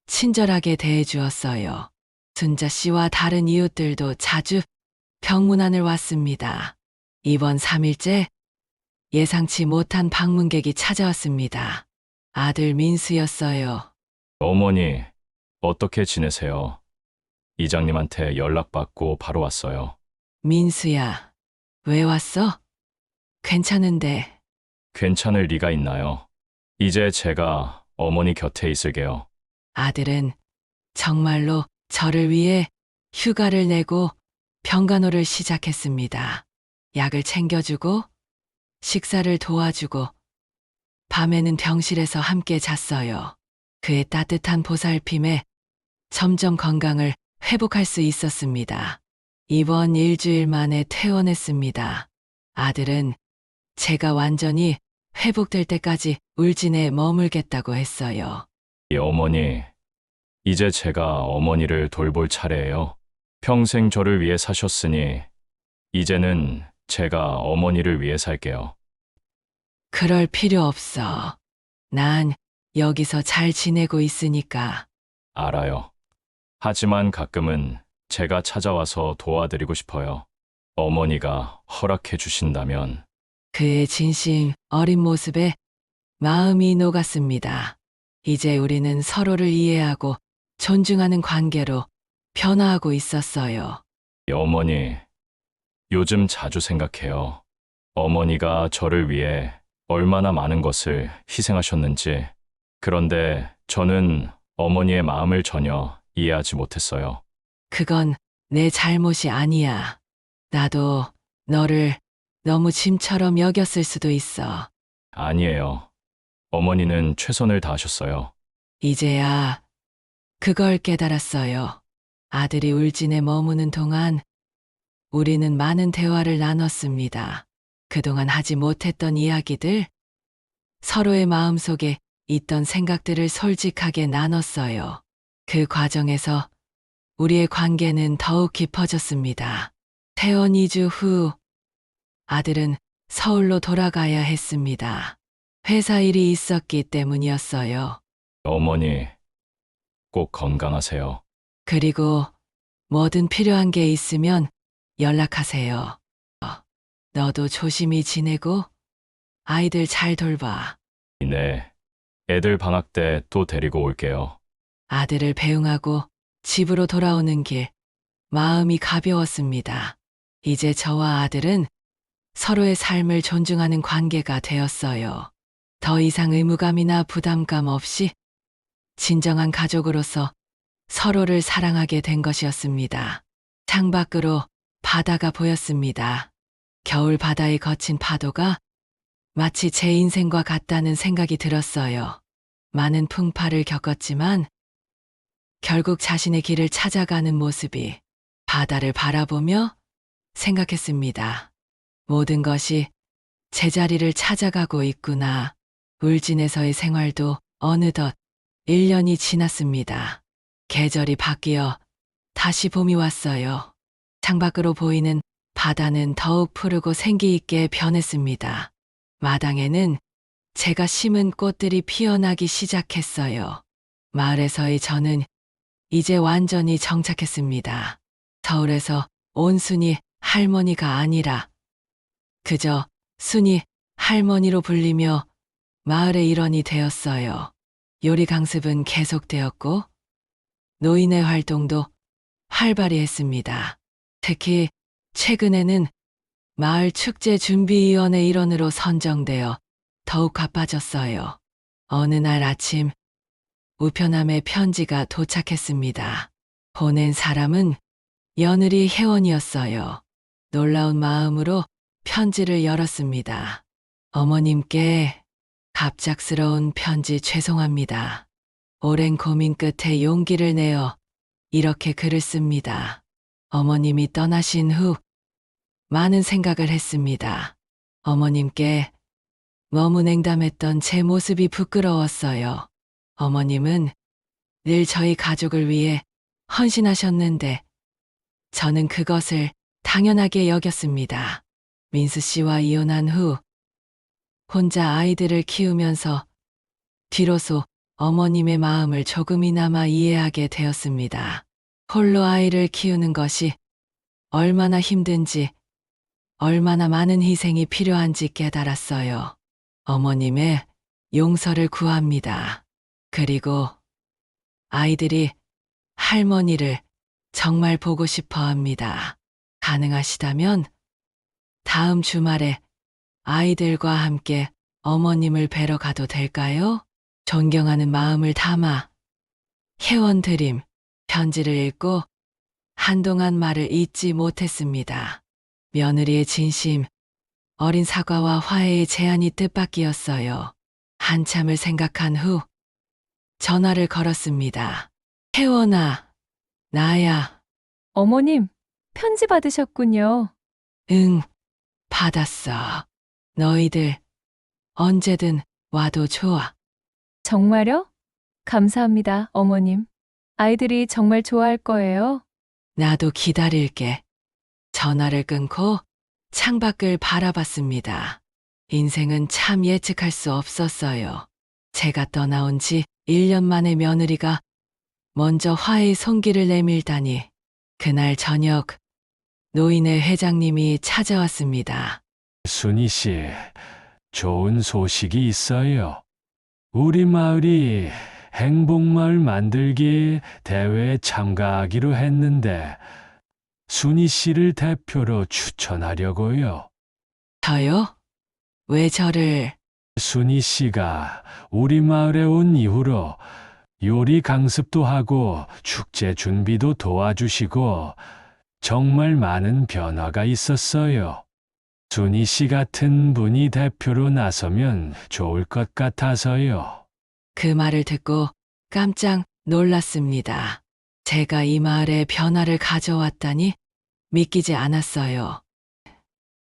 친절하게 대해주었어요. 순자 씨와 다른 이웃들도 자주 병문안을 왔습니다. 입원 3일째 예상치 못한 방문객이 찾아왔습니다. 아들 민수였어요. 어머니, 어떻게 지내세요? 이장님한테 연락받고 바로 왔어요. 민수야, 왜 왔어? 괜찮은데. 괜찮을 리가 있나요? 이제 제가 어머니 곁에 있을게요. 아들은 정말로 저를 위해 휴가를 내고 병간호를 시작했습니다. 약을 챙겨주고 식사를 도와주고 밤에는 병실에서 함께 잤어요. 그의 따뜻한 보살핌에 점점 건강을 회복할 수 있었습니다. 이번 일주일 만에 퇴원했습니다. 아들은 제가 완전히 회복될 때까지 울진에 머물겠다고 했어요. 어머니, 이제 제가 어머니를 돌볼 차례예요. 평생 저를 위해 사셨으니 이제는 제가 어머니를 위해 살게요. 그럴 필요 없어. 난 여기서 잘 지내고 있으니까. 알아요. 하지만 가끔은 제가 찾아와서 도와드리고 싶어요. 어머니가 허락해 주신다면 그의 진심 어린 모습에 마음이 녹았습니다. 이제 우리는 서로를 이해하고 존중하는 관계로 변화하고 있었어요. 어머니, 요즘 자주 생각해요. 어머니가 저를 위해 얼마나 많은 것을 희생하셨는지. 그런데 저는 어머니의 마음을 전혀 이해하지 못했어요. 그건 내 잘못이 아니야. 나도 너를 너무 짐처럼 여겼을 수도 있어. 아니에요. 어머니는 최선을 다하셨어요. 이제야 그걸 깨달았어요. 아들이 울진에 머무는 동안 우리는 많은 대화를 나눴습니다. 그동안 하지 못했던 이야기들, 서로의 마음속에 있던 생각들을 솔직하게 나눴어요. 그 과정에서 우리의 관계는 더욱 깊어졌습니다. 퇴원 2주 후 아들은 서울로 돌아가야 했습니다. 회사 일이 있었기 때문이었어요. 어머니, 꼭 건강하세요. 그리고 뭐든 필요한 게 있으면 연락하세요. 너도 조심히 지내고 아이들 잘 돌봐. 네. 애들 방학 때 또 데리고 올게요. 아들을 배웅하고 집으로 돌아오는 길, 마음이 가벼웠습니다. 이제 저와 아들은 서로의 삶을 존중하는 관계가 되었어요. 더 이상 의무감이나 부담감 없이 진정한 가족으로서 서로를 사랑하게 된 것이었습니다. 창밖으로 바다가 보였습니다. 겨울 바다의 거친 파도가 마치 제 인생과 같다는 생각이 들었어요. 많은 풍파를 겪었지만 결국 자신의 길을 찾아가는 모습이 바다를 바라보며 생각했습니다. 모든 것이 제자리를 찾아가고 있구나. 울진에서의 생활도 어느덧 1년이 지났습니다. 계절이 바뀌어 다시 봄이 왔어요. 창밖으로 보이는 바다는 더욱 푸르고 생기 있게 변했습니다. 마당에는 제가 심은 꽃들이 피어나기 시작했어요. 마을에서의 저는 이제 완전히 정착했습니다. 서울에서 온 순이 할머니가 아니라 그저 순이 할머니로 불리며 마을의 일원이 되었어요. 요리 강습은 계속되었고 노인의 활동도 활발히 했습니다. 특히 최근에는 마을 축제 준비위원회 일원으로 선정되어 더욱 바빠졌어요. 어느 날 아침 우편함에 편지가 도착했습니다. 보낸 사람은 며느리 혜원이었어요. 놀라운 마음으로 편지를 열었습니다. 어머님께 갑작스러운 편지 죄송합니다. 오랜 고민 끝에 용기를 내어 이렇게 글을 씁니다. 어머님이 떠나신 후 많은 생각을 했습니다. 어머님께 너무 냉담했던 제 모습이 부끄러웠어요. 어머님은 늘 저희 가족을 위해 헌신하셨는데 저는 그것을 당연하게 여겼습니다. 민수 씨와 이혼한 후 혼자 아이들을 키우면서 비로소 어머님의 마음을 조금이나마 이해하게 되었습니다. 홀로 아이를 키우는 것이 얼마나 힘든지, 얼마나 많은 희생이 필요한지 깨달았어요. 어머님의 용서를 구합니다. 그리고 아이들이 할머니를 정말 보고 싶어 합니다. 가능하시다면 다음 주말에 아이들과 함께 어머님을 뵈러 가도 될까요? 존경하는 마음을 담아 혜원 드림 편지를 읽고 한동안 말을 잇지 못했습니다. 며느리의 진심, 어린 사과와 화해의 제안이 뜻밖이었어요. 한참을 생각한 후 전화를 걸었습니다. 혜원아, 나야. 어머님, 편지 받으셨군요. 응, 받았어. 너희들 언제든 와도 좋아. 정말요? 감사합니다, 어머님. 아이들이 정말 좋아할 거예요. 나도 기다릴게. 전화를 끊고 창밖을 바라봤습니다. 인생은 참 예측할 수 없었어요. 제가 떠나온 지 1년 만에 며느리가 먼저 화해의 손길을 내밀다니. 그날 저녁 노인의 회장님이 찾아왔습니다. 순희 씨, 좋은 소식이 있어요. 우리 마을이 행복마을 만들기 대회에 참가하기로 했는데 순희 씨를 대표로 추천하려고요. 저요? 왜 저를? 순희 씨가 우리 마을에 온 이후로 요리 강습도 하고 축제 준비도 도와주시고 정말 많은 변화가 있었어요. 순희 씨 같은 분이 대표로 나서면 좋을 것 같아서요. 그 말을 듣고 깜짝 놀랐습니다. 제가 이 마을에 변화를 가져왔다니 믿기지 않았어요.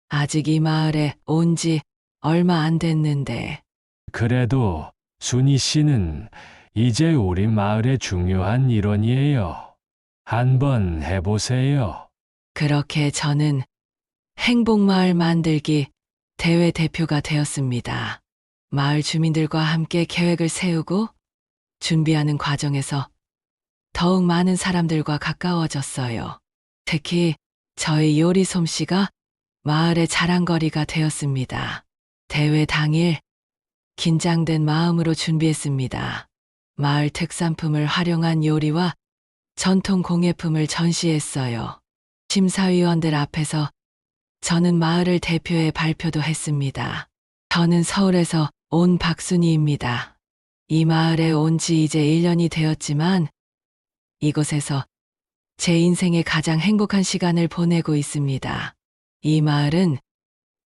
아직 이 마을에 온 지 얼마 안 됐는데, 그래도 순희 씨는 이제 우리 마을의 중요한 일원이에요. 한번 해보세요. 그렇게 저는 행복마을 만들기 대회 대표가 되었습니다. 마을 주민들과 함께 계획을 세우고 준비하는 과정에서 더욱 많은 사람들과 가까워졌어요. 특히 저희 요리 솜씨가 마을의 자랑거리가 되었습니다. 대회 당일 긴장된 마음으로 준비했습니다. 마을 특산품을 활용한 요리와 전통 공예품을 전시했어요. 심사위원들 앞에서 저는 마을을 대표해 발표도 했습니다. 저는 서울에서 온 박순희입니다. 이 마을에 온 지 이제 1년이 되었지만 이곳에서 제 인생의 가장 행복한 시간을 보내고 있습니다. 이 마을은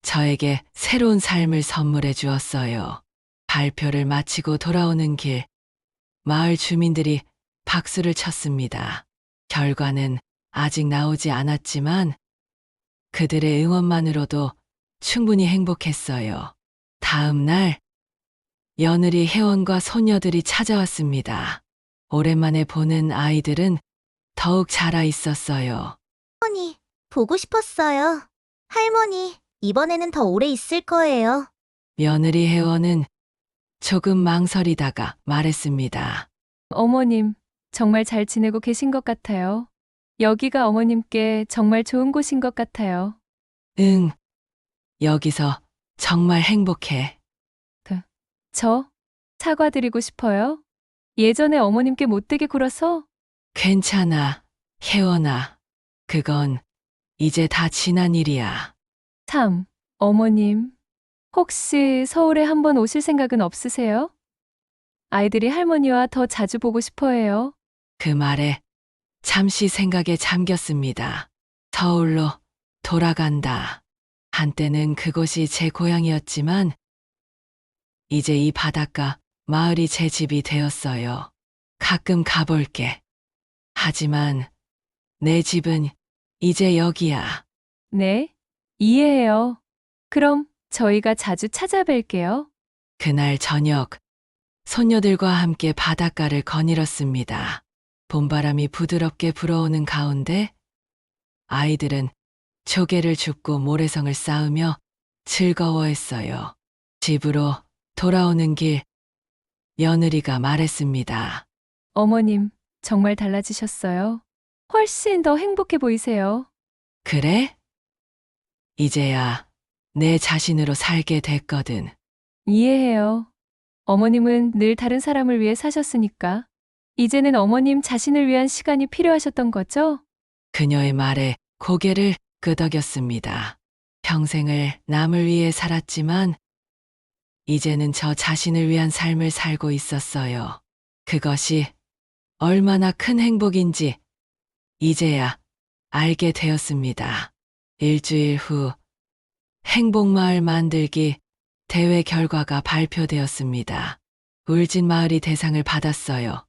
저에게 새로운 삶을 선물해 주었어요. 발표를 마치고 돌아오는 길, 마을 주민들이 박수를 쳤습니다. 결과는 아직 나오지 않았지만 그들의 응원만으로도 충분히 행복했어요. 다음 날, 며느리 회원과 손녀들이 찾아왔습니다. 오랜만에 보는 아이들은 더욱 자라 있었어요. 할머니, 보고 싶었어요. 할머니, 이번에는 더 오래 있을 거예요. 며느리 회원은 조금 망설이다가 말했습니다. 어머님, 정말 잘 지내고 계신 것 같아요. 여기가 어머님께 정말 좋은 곳인 것 같아요. 응, 여기서 정말 행복해. 저 사과드리고 싶어요. 예전에 어머님께 못되게 굴어서 괜찮아, 혜원아. 그건 이제 다 지난 일이야. 참, 어머님, 혹시 서울에 한번 오실 생각은 없으세요? 아이들이 할머니와 더 자주 보고 싶어 해요. 그 말에 잠시 생각에 잠겼습니다. 서울로 돌아간다. 한때는 그곳이 제 고향이었지만 이제 이 바닷가 마을이 제 집이 되었어요. 가끔 가볼게. 하지만 내 집은 이제 여기야. 네, 이해해요. 그럼 저희가 자주 찾아뵐게요. 그날 저녁, 손녀들과 함께 바닷가를 거닐었습니다. 봄바람이 부드럽게 불어오는 가운데 아이들은 조개를 줍고 모래성을 쌓으며 즐거워했어요. 집으로 돌아오는 길, 며느리가 말했습니다. 어머님, 정말 달라지셨어요. 훨씬 더 행복해 보이세요. 그래? 이제야 내 자신으로 살게 됐거든. 이해해요. 어머님은 늘 다른 사람을 위해 사셨으니까. 이제는 어머님 자신을 위한 시간이 필요하셨던 거죠? 그녀의 말에 고개를 끄덕였습니다. 평생을 남을 위해 살았지만 이제는 저 자신을 위한 삶을 살고 있었어요. 그것이 얼마나 큰 행복인지 이제야 알게 되었습니다. 일주일 후 행복마을 만들기 대회 결과가 발표되었습니다. 울진마을이 대상을 받았어요.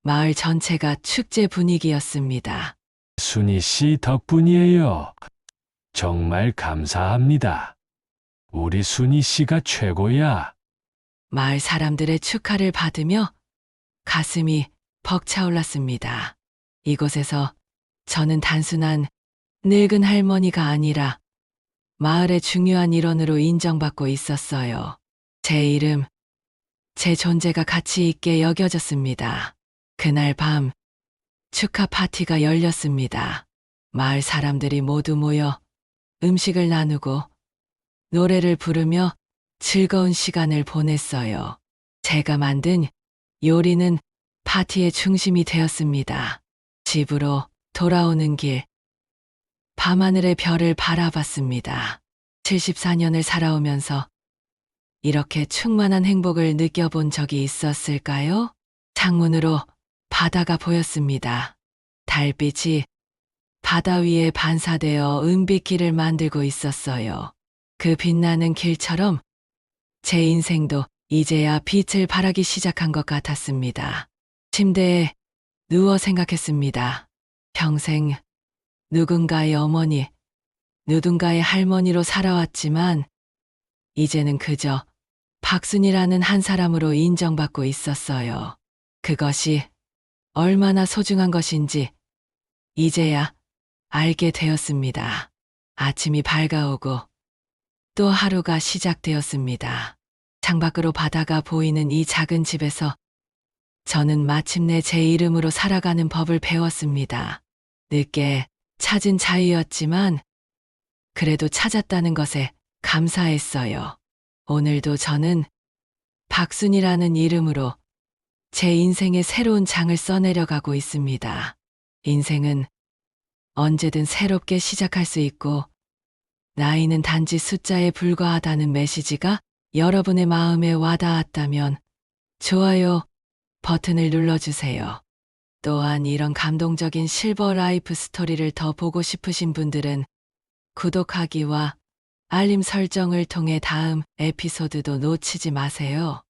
마을 전체가 축제 분위기였습니다. 순희 씨 덕분이에요. 정말 감사합니다. 우리 순희 씨가 최고야. 마을 사람들의 축하를 받으며 가슴이 벅차올랐습니다. 이곳에서 저는 단순한 늙은 할머니가 아니라 마을의 중요한 일원으로 인정받고 있었어요. 제 이름, 제 존재가 가치 있게 여겨졌습니다. 그날 밤 축하 파티가 열렸습니다. 마을 사람들이 모두 모여 음식을 나누고 노래를 부르며 즐거운 시간을 보냈어요. 제가 만든 요리는 파티의 중심이 되었습니다. 집으로 돌아오는 길, 밤하늘의 별을 바라봤습니다. 74년을 살아오면서 이렇게 충만한 행복을 느껴본 적이 있었을까요? 창문으로 바다가 보였습니다. 달빛이 바다 위에 반사되어 은빛길을 만들고 있었어요. 그 빛나는 길처럼 제 인생도 이제야 빛을 발하기 시작한 것 같았습니다. 침대에 누워 생각했습니다. 평생 누군가의 어머니, 누군가의 할머니로 살아왔지만 이제는 그저 박순이라는 한 사람으로 인정받고 있었어요. 그것이 얼마나 소중한 것인지 이제야 알게 되었습니다. 아침이 밝아오고 또 하루가 시작되었습니다. 창밖으로 바다가 보이는 이 작은 집에서 저는 마침내 제 이름으로 살아가는 법을 배웠습니다. 늦게 찾은 자유였지만 그래도 찾았다는 것에 감사했어요. 오늘도 저는 박순이라는 이름으로 제 인생의 새로운 장을 써내려가고 있습니다. 인생은 언제든 새롭게 시작할 수 있고 나이는 단지 숫자에 불과하다는 메시지가 여러분의 마음에 와닿았다면 좋아요 버튼을 눌러주세요. 또한 이런 감동적인 실버 라이프 스토리를 더 보고 싶으신 분들은 구독하기와 알림 설정을 통해 다음 에피소드도 놓치지 마세요.